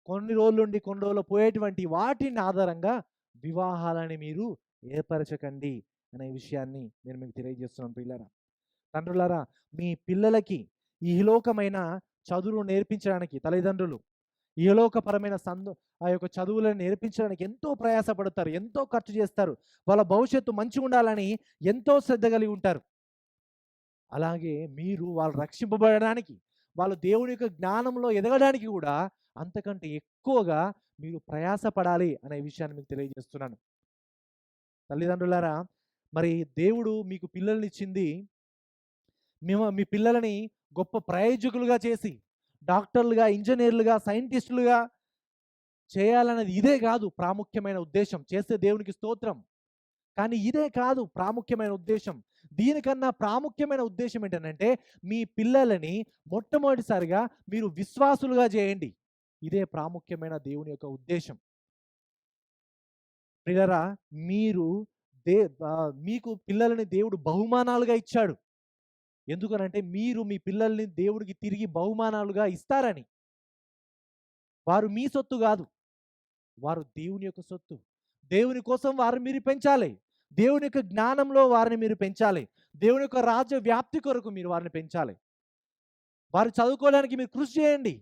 S1: కొన్ని రోజులుండి కొన్ని రోజులు పోయేటువంటి వాటిని ఆధారంగా వివాహాలని మీరు ఏర్పరచకండి అనే విషయాన్ని నేను మీకు తెలియజేస్తున్నాను పిల్లరా. తండ్రులారా, మీ పిల్లలకి ఇహలోకమైన చదువులు నేర్పించడానికి తల్లిదండ్రులు ఇహలోకపరమైన ఆ యొక్క చదువులను నేర్పించడానికి ఎంతో ప్రయాసపడతారు, ఎంతో ఖర్చు చేస్తారు. వాళ్ళ భవిష్యత్తు మంచిగా ఉండాలని ఎంతో శ్రద్ధ కలిగి ఉంటారు. అలాగే మీరు వాళ్ళు రక్షింపబడడానికి, వాళ్ళు దేవుని యొక్క జ్ఞానంలో ఎదగడానికి కూడా అంతకంటే ఎక్కువగా మీరు ప్రయాసపడాలి అనే విషయాన్ని మీకు తెలియజేస్తున్నాను. తల్లిదండ్రులారా, మరి దేవుడు మీకు పిల్లల్నిచ్చింది మీ పిల్లలని గొప్ప ప్రయోజకులుగా చేసి డాక్టర్లుగా, ఇంజనీర్లుగా, సైంటిస్టులుగా చేయాలన్నది ఇదే కాదు ప్రాముఖ్యమైన ఉద్దేశం. చేస్తే దేవునికి స్తోత్రం. కానీ ఇదే కాదు ప్రాముఖ్యమైన ఉద్దేశం. దీనికన్నా ప్రాముఖ్యమైన ఉద్దేశం ఏంటంటే మీ పిల్లలని మొట్టమొదటిసారిగా మీరు విశ్వాసులుగా చేయండి. ఇదే ప్రాముఖ్యమైన దేవుని యొక్క ఉద్దేశం. ప్రియులారా, మీరు మీకు పిల్లలని దేవుడు బహుమానాలుగా ఇచ్చాడు. ఎందుకనంటే మీరు మీ పిల్లల్ని దేవుడికి తిరిగి బహుమానాలుగా ఇస్తారని. వారు మీ సొత్తు కాదు, వారు దేవుని యొక్క సొత్తు. దేవుని కోసం వారిని మీరు పెంచాలి. దేవుని యొక్క జ్ఞానంలో వారిని మీరు పెంచాలి. దేవుని యొక్క రాజ్య వ్యాప్తి కొరకు మీరు వారిని పెంచాలి. వారు చదువుకోవడానికి మీరు కృషి చేయండి.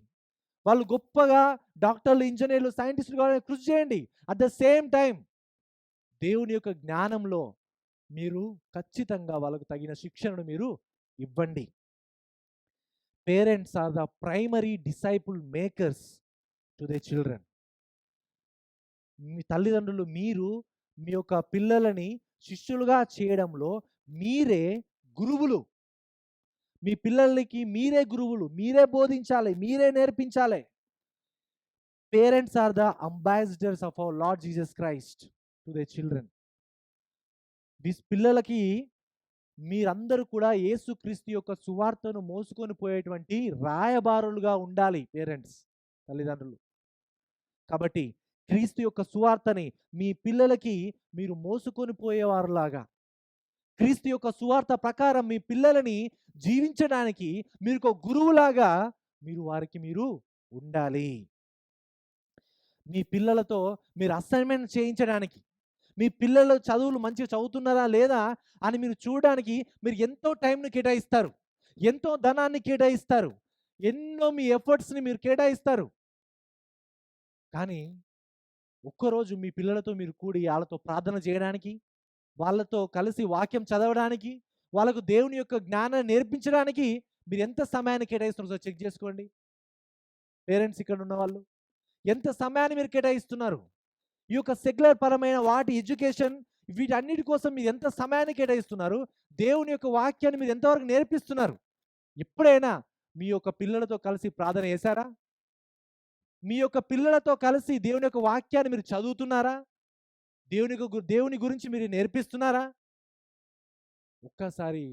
S1: వాళ్ళు గొప్పగా డాక్టర్లు, ఇంజనీర్లు, సైంటిస్టులు కావాలని కృషి చేయండి. అట్ ద సేమ్ టైం దేవుని యొక్క జ్ఞానంలో మీరు ఖచ్చితంగా వాళ్ళకు తగిన శిక్షణను మీరు ఇవ్వండి. Parents are the primary disciple makers to the children. మీ తల్లిదండ్రులు మీరు మీ యొక్క పిల్లలని శిష్యులుగా చేయడంలో మీరే గురువులు. మీ పిల్లలకి మీరే గురువులు, మీరే బోధించాలి, మీరే నేర్పించాలి. Parents are the ambassadors of our lord Jesus Christ to the children. పిల్లలకి మీరందరూ కూడా యేసుక్రీస్తు యొక్క సువార్తను మోసుకొని పోయేటువంటి రాయబారులుగా ఉండాలి పేరెంట్స్, తల్లిదండ్రులు. కాబట్టి క్రీస్తు యొక్క సువార్తని మీ పిల్లలకి మీరు మోసుకొని పోయేవారులాగా, క్రీస్తు యొక్క సువార్త ప్రకారం మీ పిల్లలని జీవించడానికి మీరు ఒక గురువులాగా వారికి మీరు ఉండాలి. మీ పిల్లలతో మీరు అసైన్మెంట్ చేయించడానికి, మీ పిల్లల చదువులు మంచిగా చదువుతున్నారా లేదా అని మీరు చూడడానికి మీరు ఎంతో టైంని కేటాయిస్తారు, ఎంతో ధనాన్ని కేటాయిస్తారు, ఎన్నో మీ ఎఫర్ట్స్ని మీరు కేటాయిస్తారు. కానీ ఒక్కరోజు మీ పిల్లలతో మీరు కూడి వాళ్ళతో ప్రార్థన చేయడానికి, వాళ్ళతో కలిసి వాక్యం చదవడానికి, వాళ్ళకు దేవుని యొక్క జ్ఞానాన్ని నేర్పించడానికి మీరు ఎంత సమయాన్ని కేటాయిస్తున్నారో చెక్ చేసుకోండి. పేరెంట్స్ ఇక్కడ ఉన్న వాళ్ళు ఎంత సమయాన్ని మీరు కేటాయిస్తున్నారు? ఈ యొక్క సెక్యులర్ పరమైన వాటి ఎడ్యుకేషన్ వీటన్నిటి కోసం మీరు ఎంత సమయాన్ని కేటాయిస్తున్నారు? దేవుని యొక్క వాక్యాన్ని మీరు ఎంతవరకు నేర్పిస్తున్నారు? ఎప్పుడైనా మీ యొక్క పిల్లలతో కలిసి ప్రార్థన చేశారా? మీ యొక్క పిల్లలతో కలిసి దేవుని యొక్క వాక్యాన్ని మీరు చదువుతున్నారా? దేవుని గురించి మీరు నేర్పిస్తున్నారా? ఒక్కసారి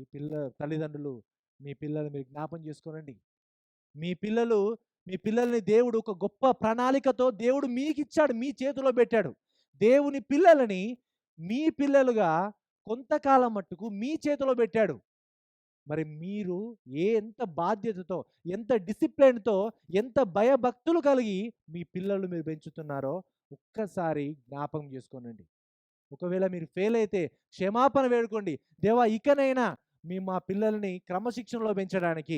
S1: తల్లిదండ్రులు మీ పిల్లల్ని మీరు జ్ఞాపం చేసుకోనండి. మీ పిల్లలు మీ పిల్లల్ని దేవుడు ఒక గొప్ప ప్రణాళికతో దేవుడు మీకిచ్చాడు. మీ చేతిలో పెట్టాడు. దేవుని పిల్లలని మీ పిల్లలుగా కొంతకాలం మట్టుకు మీ చేతిలో పెట్టాడు. మరి మీరు ఎంత బాధ్యతతో, ఎంత డిసిప్లిన్‌తో, ఎంత భయభక్తులు కలిగి మీ పిల్లలు మీరు పెంచుతున్నారో ఒక్కసారి జ్ఞాపకం చేసుకోనండి. ఒకవేళ మీరు ఫెయిల్ అయితే క్షమాపణ వేడుకోండి. దేవా ఇకనైనా మా పిల్లల్ని క్రమశిక్షణలో పెంచడానికి,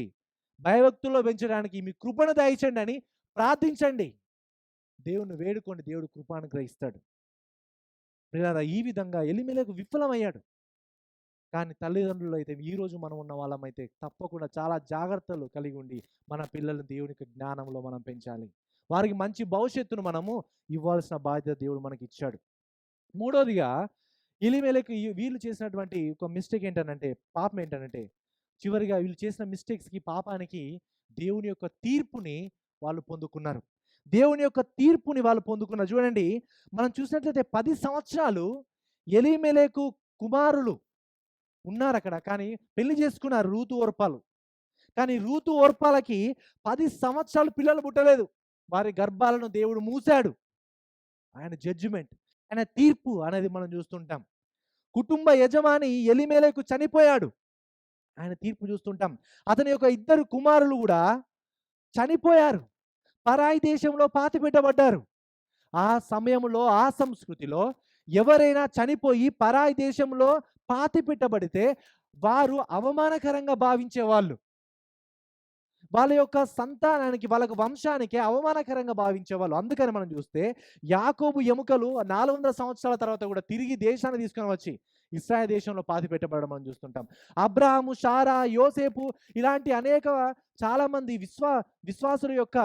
S1: భయభక్తుల్లో పెంచడానికి మీ కృపను దయచేయండి అని ప్రార్థించండి. దేవుణ్ణి వేడుకోండి. దేవుడు కృప అనుగ్రహిస్తాడు. ప్రియులారా, ఈ విధంగా ఎలీమెలెకు విఫలమయ్యాడు. కానీ తల్లిదండ్రులు అయితే ఈరోజు మనం ఉన్న వాళ్ళమైతే తప్పకుండా చాలా జాగ్రత్తలు కలిగి ఉండి మన పిల్లల్ని దేవునికి జ్ఞానంలో మనం పెంచాలి. వారికి మంచి భవిష్యత్తును మనము ఇవ్వాల్సిన బాధ్యత దేవుడు మనకి ఇచ్చాడు. మూడోదిగా ఎలీమెలెకు వీళ్ళు చేసినటువంటి ఒక మిస్టేక్ ఏంటనంటే, పాపం ఏంటనంటే, చివరిగా వీళ్ళు చేసిన మిస్టేక్స్‌కి, పాపానికి దేవుని యొక్క తీర్పుని వాళ్ళు పొందుకున్నారు. దేవుని యొక్క తీర్పుని వాళ్ళు పొందుకున్నారు. చూడండి, మనం చూసినట్లయితే 10 సంవత్సరాలు ఎలీమెలెకు కుమారులు ఉన్నారక్కడ. కానీ పెళ్లి చేసుకున్నారు రూతు, ఓర్పాలు. కానీ రూతు, ఓర్పాలకి 10 సంవత్సరాలు పిల్లలు పుట్టలేదు. వారి గర్భాలను దేవుడు మూసాడు. ఆయన జడ్జిమెంట్, ఆయన తీర్పు అనేది మనం చూస్తుంటాం. కుటుంబ యజమాని ఎలీమెలెకు చనిపోయాడు. ఆయన తీర్పు చూస్తుంటాం. అతని యొక్క 2 కుమారులు కూడా చనిపోయారు. పరాయి దేశంలో పాతిపెట్టబడ్డారు. ఆ సమయంలో, ఆ సంస్కృతిలో ఎవరైనా చనిపోయి పరాయి దేశంలో పాతిపెట్టబడితే వారు అవమానకరంగా భావించేవాళ్ళు. వాళ్ళ యొక్క సంతానానికి, వాళ్ళ వంశానికి అవమానకరంగా భావించేవాళ్ళు. అందుకని మనం చూస్తే యాకోబు ఎముకలు 400 సంవత్సరాల తర్వాత కూడా తిరిగి దేశాన్ని తీసుకొని వచ్చి ఇశ్రాయేలు దేశంలో పాతిపెట్టబడడం మనం చూస్తుంటాం. అబ్రాహాము, శారా, యోసేపు ఇలాంటి అనేక చాలామంది విశ్వాసుల యొక్క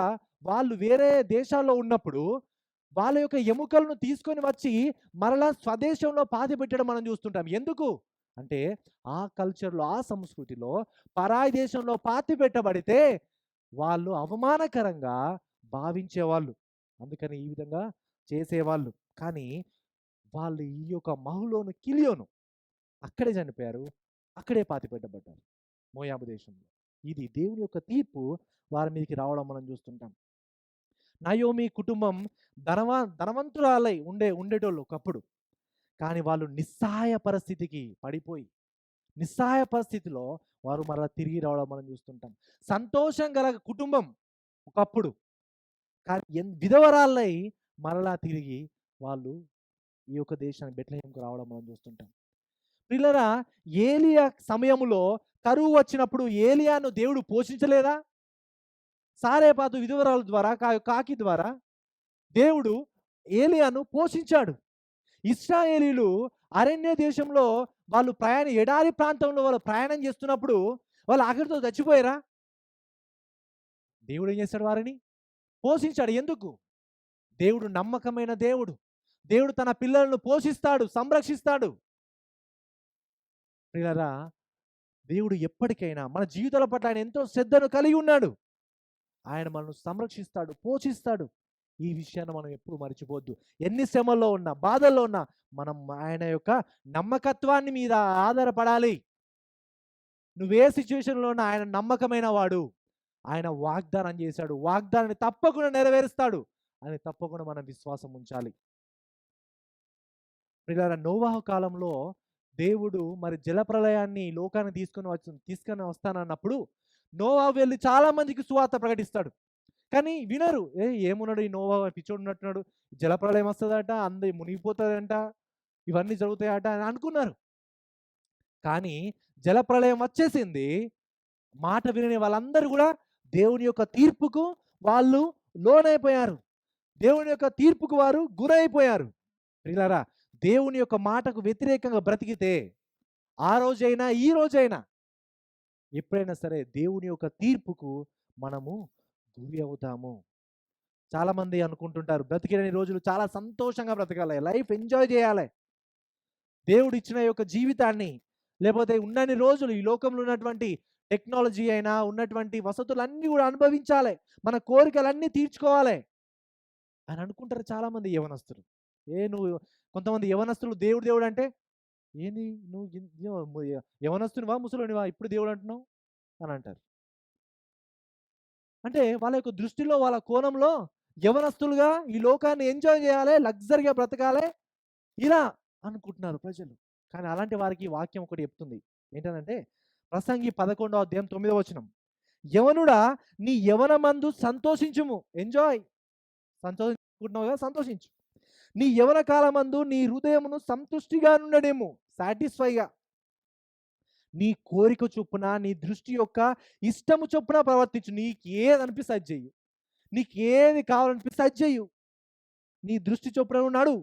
S1: వాళ్ళు వేరే దేశాల్లో ఉన్నప్పుడు వాళ్ళ యొక్క ఎముకలను తీసుకొని వచ్చి మరలా స్వదేశంలో పాతిపెట్టడం మనం చూస్తుంటాం. ఎందుకు అంటే ఆ కల్చర్‌లో, ఆ సంస్కృతిలో పరాయి దేశంలో పాతిపెట్టబడితే వాళ్ళు అవమానకరంగా భావించేవాళ్ళు. అందుకని ఈ విధంగా చేసేవాళ్ళు. కానీ వాళ్ళు ఈ యొక్క మహులోను, కిలియోను అక్కడే చనిపోయారు. అక్కడే పాతిపెట్టబడ్డారు మోయాబు దేశంలో. ఇది దేవుని యొక్క తీర్పు వారి మీదకి రావడం మనం చూస్తుంటాం. నయోమి కుటుంబం ధనవంతురాలై ఉండేటోళ్ళు ఒకప్పుడు. కానీ వాళ్ళు నిస్సహాయ పరిస్థితికి పడిపోయి, నిస్సహాయ పరిస్థితిలో వారు మరలా తిరిగి రావడం మనం చూస్తుంటాం. సంతోషం గల కుటుంబం ఒకప్పుడు. కానీ విధవరాళ్ళై మరలా తిరిగి వాళ్ళు ఈ యొక్క దేశానికి బెత్లెహేముకు రావడం మనం చూస్తుంటాం. ప్రియులారా, ఏలియా సమయములో కరువు వచ్చినప్పుడు ఏలియాను దేవుడు పోషించలేదా? సారేపాతు విధవరాల ద్వారా, కాకి ద్వారా దేవుడు ఏలియాను పోషించాడు. ఇశ్రాయేలీలు అరణ్య దేశంలో వాళ్ళు ఎడారి ప్రాంతంలో వాళ్ళు ప్రయాణం చేస్తున్నప్పుడు వాళ్ళు ఆకలితో చచ్చిపోయారా? దేవుడు ఏం చేస్తాడు? వారిని పోషించాడు. ఎందుకు? దేవుడు నమ్మకమైన దేవుడు. దేవుడు తన పిల్లలను పోషిస్తాడు, సంరక్షిస్తాడు. ప్రియులారా, దేవుడు ఎప్పటికైనా మన జీవితాల పట్ల ఆయన ఎంతో శ్రద్ధను కలిగి ఉన్నాడు. ఆయన మనల్ని సంరక్షిస్తాడు, పోషిస్తాడు. ఈ విషయాన్ని మనం ఎప్పుడు మర్చిపోవద్దు. ఎన్ని శ్రమల్లో ఉన్నా, బాధల్లో ఉన్నా మనం ఆయన యొక్క నమ్మకత్వాన్ని మీద ఆధారపడాలి. నువ్వే సిచ్యువేషన్లో ఉన్నా ఆయన నమ్మకమైన వాడు. ఆయన వాగ్దానం చేశాడు. వాగ్దానాన్ని తప్పకుండా నెరవేరుస్తాడు అని తప్పకుండా మనం విశ్వాసం ఉంచాలి. ప్రియులారా, నోవాహు కాలంలో దేవుడు మరి జలప్రళయాన్ని లోకాన్ని తీసుకొని వస్తానన్నప్పుడు నోవాహు వెళ్ళి చాలా మందికి సువార్త ప్రకటిస్తాడు. కానీ వినరు. ఏమున్నాడు ఈ నోవాహు, పిచ్చోడు ఉన్నట్టున్నాడు, జలప్రళయం వస్తుందట, అందరి మునిగిపోతుందంట, ఇవన్నీ జరుగుతాయట అని అనుకున్నారు. కానీ జలప్రళయం వచ్చేసింది. మాట వినని వాళ్ళందరూ కూడా దేవుని యొక్క తీర్పుకు వాళ్ళు లోనైపోయారు. దేవుని యొక్క తీర్పుకు వారు గురైపోయారు. ప్రియులారా, దేవుని యొక్క మాటకు వ్యతిరేకంగా బ్రతికితే ఆ రోజైనా, ఈ రోజైనా, ఎప్పుడైనా సరే దేవుని యొక్క తీర్పుకు మనము గురి అవుతాము. చాలామంది అనుకుంటుంటారు బ్రతికినన్ని రోజులు చాలా సంతోషంగా బ్రతకాలి, లైఫ్ ఎంజాయ్ చేయాలి. దేవుడిచ్చిన ఈ యొక్క జీవితాన్ని, లేపోతే ఉన్నన్ని రోజులు ఈ లోకంలో ఉన్నటువంటి టెక్నాలజీ అయినా, ఉన్నటువంటి వసతులన్నీ గూడా అనుభవించాలి. మన కోరికలన్నీ తీర్చుకోవాలి అని అనుకుంటారు చాలామంది యవ్వనస్తులు. నువ్వు కొంతమంది యవ్వనస్తులు దేవుడు దేవుడంటే, ఏంది నువ్వు యవ్వనస్తునివా? ముసలోనివా? ఇప్పుడు దేవుడు అంటున్నావు అని అంటారు. అంటే వాళ్ళ యొక్క దృష్టిలో, వాళ్ళ కోణంలో యవ్వనస్తులుగా ఈ లోకాన్ని ఎంజాయ్ చేయాలి, లగ్జరీగా బ్రతకాలి ఇలా అనుకుంటున్నారు ప్రజలు. కానీ అలాంటి వారికి వాక్యం ఒకటి చెప్తుంది. ఏంటనంటే ప్రసంగి 11వ అధ్యాయం 9వ వచనం. యవనుడా నీ యవనమందు సంతోషించుము. ఎంజాయ్. సంతోషించుకుంటున్నావు కదా, సంతోషించు. నీ యవన కాలమందు నీ హృదయమును సంతుష్టిగా నుండడేమో, సాటిస్ఫైగా. నీ కోరిక చొప్పున, నీ దృష్టి యొక్క ఇష్టము చొప్పున ప్రవర్తించు. నీకు ఏది అనిపిస్తే అది చెయ్యి. నీకు ఏది కావాలనిపిస్తే అది చెయ్యు. నీ దృష్టి చొప్పున నువ్వు నడువు.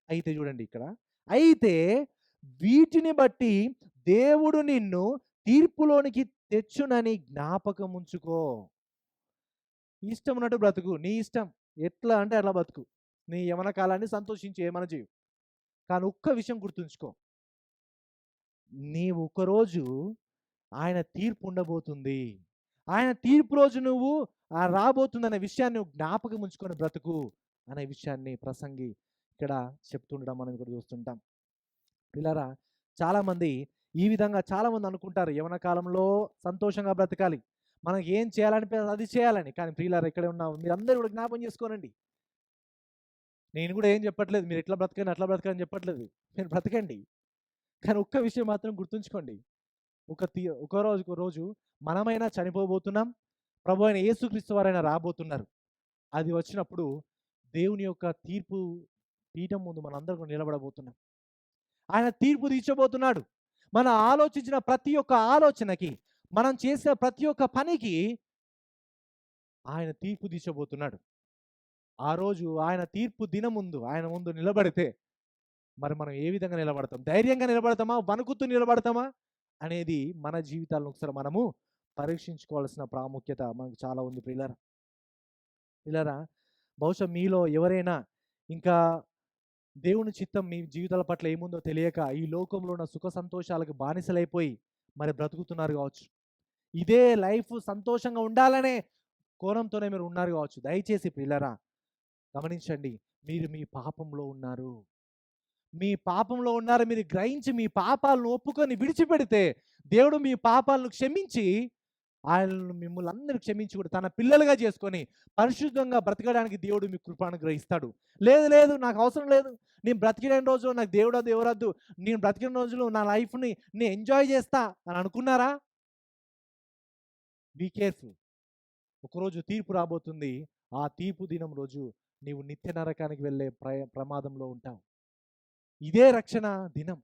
S1: అయితే చూడండి ఇక్కడ, అయితే వీటిని బట్టి దేవుడు నిన్ను తీర్పులోనికి తెచ్చునని జ్ఞాపకం ఉంచుకో. ఇష్టం ఉన్నట్టు బ్రతుకు, నీ ఇష్టం. ఎట్లా అంటే అట్లా బతుకు. నీ యవన కాలాన్ని సంతోషించి ఏమన్నా చేయు. కానీ ఒక్క విషయం గుర్తుంచుకో, నీవు ఒకరోజు ఆయన తీర్పు ఉండబోతుంది. ఆయన తీర్పు రోజు నువ్వు రాబోతుందనే విషయాన్ని నువ్వు జ్ఞాపకం ఉంచుకొని బ్రతుకు అనే విషయాన్ని ప్రసంగి ఇక్కడ చెప్తుండడం మనం ఇక్కడ చూస్తుంటాం. పిల్లరా, చాలామంది ఈ విధంగా చాలామంది అనుకుంటారు యవన కాలంలో సంతోషంగా బ్రతకాలి, మనకి ఏం చేయాలని అది చేయాలని. కానీ ప్రియులారా, ఇక్కడే ఉన్నాం, మీరు అందరూ కూడా జ్ఞాపకం చేసుకోనండి. నేను కూడా ఏం చెప్పట్లేదు మీరు ఎట్లా బ్రతకండి అట్లా బ్రతకని చెప్పట్లేదు, మీరు బ్రతకండి. కానీ ఒక్క విషయం మాత్రం గుర్తుంచుకోండి, ఒక రోజు మనమైనా చనిపోబోతున్నాం, ప్రభు అయిన యేసుక్రీస్తు వారైనా రాబోతున్నారు. అది వచ్చినప్పుడు దేవుని యొక్క తీర్పు పీఠం ముందు మనందరం నిలబడబోతున్నాం. ఆయన తీర్పు తీర్చబోతున్నాడు. మనం ఆలోచించిన ప్రతి ఒక్క ఆలోచనకి, మనం చేసిన ప్రతి ఒక్క పనికి ఆయన తీర్పు తీర్చబోతున్నాడు. ఆ రోజు ఆయన తీర్పు దినం ముందు ఆయన ముందు నిలబడితే మరి మనం ఏ విధంగా నిలబడతాం? ధైర్యంగా నిలబడతామా? వణుకుతూ నిలబడతామా? అనేది మన జీవితాలను ఒకసారి మనము పరీక్షించుకోవాల్సిన ప్రాముఖ్యత మనకు చాలా ఉంది ప్రియులారా. ప్రియులారా, బహుశా మీలో ఎవరైనా ఇంకా దేవుని చిత్తం మీ జీవితాల పట్ల ఏముందో తెలియక ఈ లోకంలో ఉన్న సుఖ సంతోషాలకు బానిసలైపోయి మరి బ్రతుకుతున్నారు కావచ్చు. ఇదే లైఫ్ సంతోషంగా ఉండాలనే కోణంతోనే మీరు ఉన్నారు కావచ్చు. దయచేసి ప్రియులారా గమనించండి, మీరు మీ పాపంలో ఉన్నారు. మీ పాపంలో ఉన్నారు మీరు గ్రహించి మీ పాపాలను ఒప్పుకొని విడిచిపెడితే దేవుడు మీ పాపాలను క్షమించి ఆయనను మిమ్మల్ని అందరూ క్షమించి కూడా తన పిల్లలుగా చేసుకొని పరిశుద్ధంగా బ్రతకడానికి దేవుడు మీ కృపను గ్రహిస్తాడు. లేదు లేదు నాకు అవసరం లేదు, నేను బ్రతికిన రోజు నాకు దేవుడు ఎవరద్దు, నేను బ్రతికిన రోజులు నా లైఫ్ని నేను ఎంజాయ్ చేస్తా అని అనుకున్నారా? Be careful. ఒకరోజు తీర్పు రాబోతుంది. ఆ తీర్పు దినం రోజు నీవు నిత్య నరకానికి వెళ్ళే ప్రమాదంలో ఉంటావు. ఇదే రక్షణ దినం.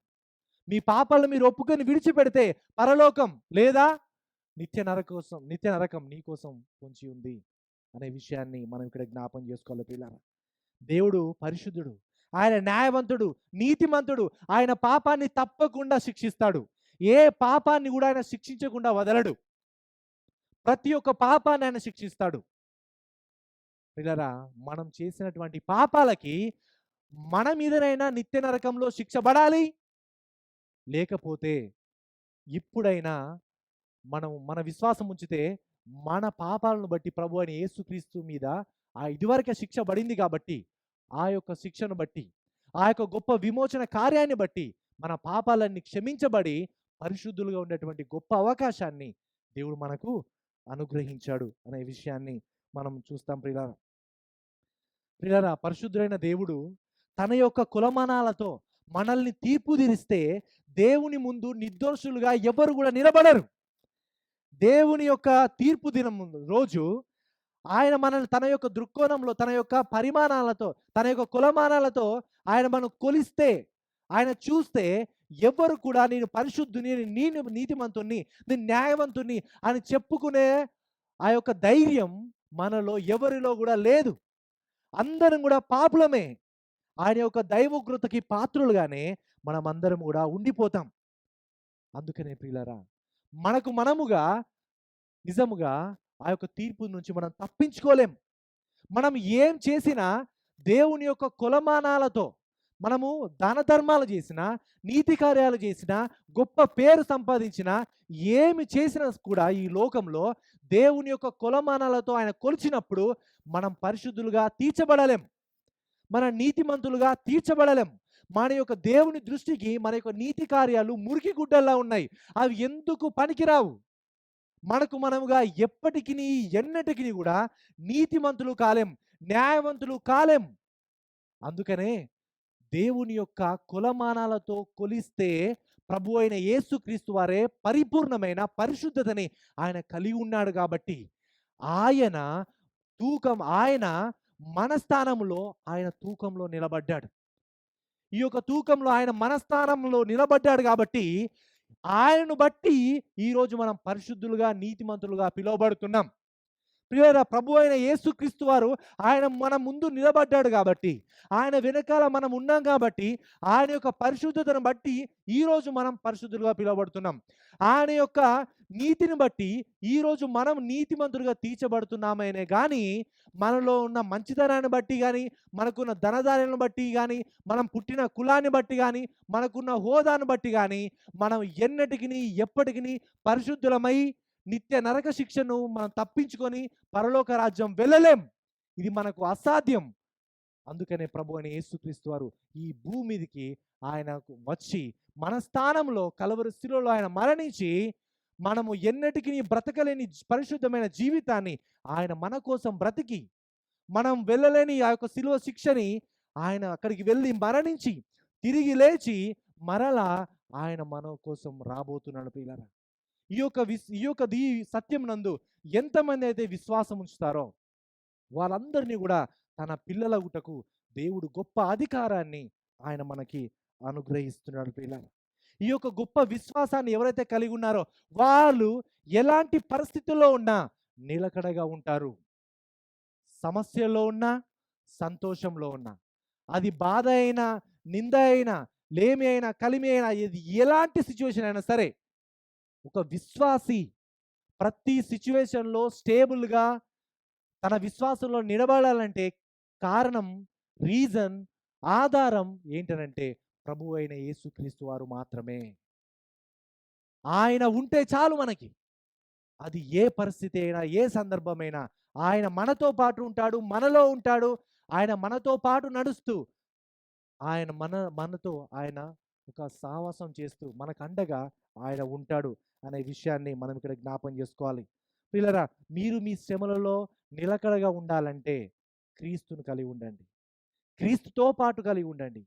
S1: మీ పాపాలను మీరు ఒప్పుకొని విడిచిపెడితే పరలోకం లేదా నిత్య నరకం నీ కోసం పొంచి ఉంది అనే విషయాన్ని మనం ఇక్కడ జ్ఞాపం చేసుకోవాలి పిల్లరా. దేవుడు పరిశుద్ధుడు, ఆయన న్యాయవంతుడు, నీతిమంతుడు. ఆయన పాపాన్ని తప్పకుండా శిక్షిస్తాడు. ఏ పాపాన్ని కూడా ఆయన శిక్షించకుండా వదలడు. ప్రతి ఒక్క పాపాన్ని ఆయన శిక్షిస్తాడు. పిల్లరా, మనం చేసినటువంటి పాపాలకి మన మీదనైనా నిత్య నరకంలో శిక్ష పడాలి, లేకపోతే ఇప్పుడైనా మన విశ్వాసం ఉంచితే మన పాపాలను బట్టి ప్రభు అయిన యేసుక్రీస్తు మీద ఇదివరకే శిక్ష పడింది కాబట్టి ఆ యొక్క శిక్షను బట్టి, ఆ యొక్క గొప్ప విమోచన కార్యాన్ని బట్టి మన పాపాలన్నీ క్షమించబడి పరిశుద్ధులుగా ఉండేటువంటి గొప్ప అవకాశాన్ని దేవుడు మనకు అనుగ్రహించాడు అనే విషయాన్ని మనం చూస్తాం. ప్రియులారా, పరిశుద్ధుడైన దేవుడు తన యొక్క కులమానాలతో మనల్ని తీర్పు తీరిస్తే దేవుని ముందు నిర్దోషులుగా ఎవరు కూడా నిలబడరు. దేవుని యొక్క తీర్పు దినం రోజు ఆయన మనల్ని తన యొక్క దృక్కోణంలో, తన యొక్క పరిమాణాలతో, తన యొక్క కులమానాలతో ఆయన మనం కొలిస్తే, ఆయన చూస్తే ఎవరు కూడా నేను పరిశుద్ధుని, నేను నీతిమంతుని, నేను న్యాయవంతుని అని చెప్పుకునే ఆ యొక్క ధైర్యం మనలో ఎవరిలో కూడా లేదు. అందరం కూడా పాపులమే. ఆయన యొక్క దైవోగ్రతకి పాత్రులుగానే మనం అందరం కూడా ఉండిపోతాం. అందుకనే ప్రియులారా, మనముగా నిజముగా ఆ యొక్క తీర్పు నుంచి మనం తప్పించుకోలేం. మనం ఏం చేసినా దేవుని యొక్క కొలమానాలతో మనము దాన ధర్మాలు చేసినా, నీతి కార్యాలు చేసినా, గొప్ప పేరు సంపాదించినా, ఏమి చేసినా కూడా ఈ లోకంలో దేవుని యొక్క కొలమానాలతో ఆయన కొలిచినప్పుడు మనం పరిశుద్ధులుగా తీర్చబడలేం. మన నీతిమంతులుగా తీర్చబడలేం. మన యొక్క దేవుని దృష్టికి మన యొక్క నీతి కార్యాలు మురికి గుడ్డల్లా ఉన్నాయి. అవి ఎందుకు పనికిరావు. మనకు మనముగా ఎప్పటికిని, ఎన్నటికిని గూడా నీతిమంతులు కాలేం. న్యాయవంతులు కాలేం. అందుకనే దేవుని యొక్క కొలమానాలతో కొలిస్తే ప్రభు అయిన యేసుక్రీస్తు వారే పరిపూర్ణమైన పరిశుద్ధతని ఆయన కలిగి ఉన్నాడు కాబట్టి, ఆయన ఆయన మన స్థానంలో ఆయన తూకంలో నిలబడ్డాడు. ఈ యొక్క తూకంలో ఆయన మన స్థానంలో నిలబడ్డాడు కాబట్టి, ఆయనను బట్టి ఈరోజు మనం పరిశుద్ధులుగా, నీతిమంతులుగా పిలువబడుతున్నాం. ప్రియులారా, ప్రభు అయిన యేసుక్రీస్తు వారు ఆయన మన ముందు నిలబడ్డాడు కాబట్టి, ఆయన వెనకాల మనం ఉన్నాం కాబట్టి, ఆయన యొక్క పరిశుద్ధతను బట్టి ఈరోజు మనం పరిశుద్ధులుగా పిలువబడుతున్నాం. ఆయన యొక్క నీతిని బట్టి ఈరోజు మనం నీతిమంతులుగా తీర్చబడుతున్నామనే గాని, మనలో ఉన్న మంచితనాన్ని బట్టి గాని, మనకున్న ధనధాన్యాలను బట్టి గాని, మనం పుట్టిన కులాన్ని బట్టి గాని, మనకున్న హోదాను బట్టి గాని, మనం ఎన్నటికిని, ఎప్పటికిని పరిశుద్ధులమై నిత్య నరక శిక్షను మనం తప్పించుకొని పరలోక రాజ్యం వెళ్ళలేం. ఇది మనకు అసాధ్యం. అందుకనే ప్రభు అయిన యేసుక్రీస్తు వారు ఈ భూమి మీదికి ఆయనకు వచ్చి మన స్థానంలో కలవరి శిలువలో ఆయన మరణించి, మనము ఎన్నటికి బ్రతకలేని పరిశుద్ధమైన జీవితాన్ని ఆయన మన కోసం బ్రతికి, మనం వెళ్ళలేని ఆ యొక్క శిలువ శిక్షని ఆయన అక్కడికి వెళ్ళి మరణించి తిరిగి లేచి మరలా ఆయన మన కోసం రాబోతున్నాడు ప్రియులారా. ఈ యొక్క సత్యం నందు ఎంతమంది అయితే విశ్వాసం ఉంచుతారో వాళ్ళందరినీ కూడా తన పిల్లలగుటకు దేవుడు గొప్ప అధికారాన్ని ఆయన మనకి అనుగ్రహిస్తున్నాడు ప్రియులారా. ఈ యొక్క గొప్ప విశ్వాసాన్ని ఎవరైతే కలిగి ఉన్నారో వాళ్ళు ఎలాంటి పరిస్థితుల్లో ఉన్నా నిలకడగా ఉంటారు. సమస్యల్లో ఉన్నా, సంతోషంలో ఉన్నా, అది బాధ అయినా, నింద అయినా, లేమి అయినా, కలిమి అయినా, ఇది ఎలాంటి సిచ్యువేషన్ అయినా సరే, ఒక విశ్వాసి ప్రతి సిచ్యువేషన్లో స్టేబుల్గా తన విశ్వాసంలో నిలబడాలంటే కారణం, రీజన్, ఆధారం ఏంటనంటే ప్రభు అయిన యేసుక్రీస్తు వారు మాత్రమే. ఆయన ఉంటే చాలు మనకి. అది ఏ పరిస్థితి అయినా, ఏ సందర్భమైనా ఆయన మనతో పాటు ఉంటాడు, మనలో ఉంటాడు. ఆయన మనతో పాటు నడుస్తూ ఆయన మనతో ఆయన ఒక సావాసం చేస్తూ మనకు అండగా ఆయన ఉంటాడు అనే విషయాన్ని మనం ఇక్కడ జ్ఞాపం చేసుకోవాలి. పిల్లరా, మీరు మీ శ్రమలలో నిలకడగా ఉండాలంటే క్రీస్తును కలిగి ఉండండి. క్రీస్తుతో పాటు కలిగి ఉండండి.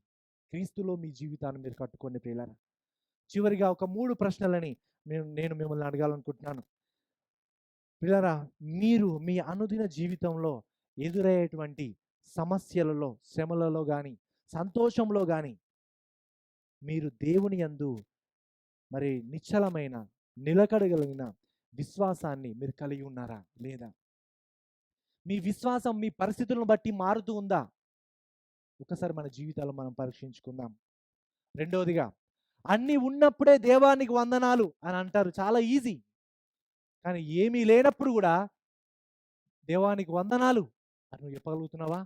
S1: క్రీస్తులో మీ జీవితాన్ని మీరు కట్టుకోండి ప్రియులారా. చివరిగా ఒక 3 ప్రశ్నలని నేను మిమ్మల్ని అడగాలనుకుంటున్నాను. ప్రియులారా, మీరు మీ అనుదిన జీవితంలో ఎదురయ్యేటువంటి సమస్యలలో, శ్రమలలో కానీ, సంతోషంలో కానీ మీరు దేవుని యందు మరి నిశ్చలమైన, నిలకడగలిగిన విశ్వాసాన్ని మీరు కలిగి ఉన్నారా లేదా? మీ విశ్వాసం మీ పరిస్థితులను బట్టి మారుతూ ఉందా? ఒకసారి మన జీవితాలు మనం పరీక్షించుకుందాం. రెండవదిగా, అన్నీ ఉన్నప్పుడే దేవానికి వందనాలు అని అంటారు, చాలా ఈజీ. కానీ ఏమీ లేనప్పుడు కూడా దేవానికి వందనాలు అని నువ్వు చెప్పగలుగుతున్నావా?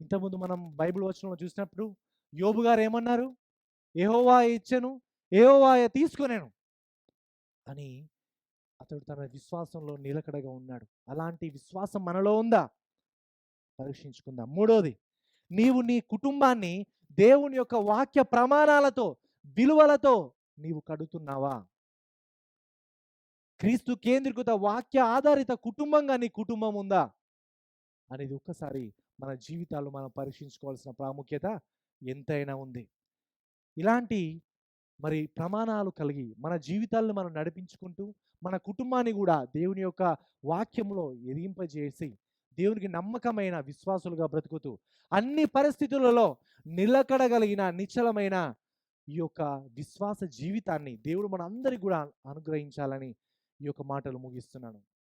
S1: ఇంతకుముందు మనం బైబిల్ వచనంలో చూసినప్పుడు యోబు గారు ఏమన్నారు? యెహోవా ఇచ్చెను, యెహోవా తీసుకొనెను అని అతడు తన విశ్వాసంలో నిలకడగా ఉన్నాడు. అలాంటి విశ్వాసం మనలో ఉందా? పరీక్షించుకుందాం. మూడోది, నీవు నీ కుటుంబాన్ని దేవుని యొక్క వాక్య ప్రమాణాలతో, విలువలతో నీవు కడుతున్నావా? క్రీస్తు కేంద్రీకృత వాక్య ఆధారిత కుటుంబంగా నీ కుటుంబం ఉందా అనేది ఒక్కసారి మన జీవితాలు మనం పరీక్షించుకోవాల్సిన ప్రాముఖ్యత ఎంతైనా ఉంది. ఇలాంటి మరి ప్రమాణాలు కలిగి మన జీవితాలను మనం నడిపించుకుంటూ, మన కుటుంబాన్ని కూడా దేవుని యొక్క వాక్యంలో ఎదింపజేసి, దేవునికి నమ్మకమైన విశ్వాసులుగా బ్రతుకుతూ, అన్ని పరిస్థితులలో నిలకడగలిగిన నిశ్చలమైన ఈ యొక్క విశ్వాస జీవితాన్ని దేవుడు మన అందరికి కూడా అనుగ్రహించాలని ఈ యొక్క మాటలు ముగిస్తున్నాను.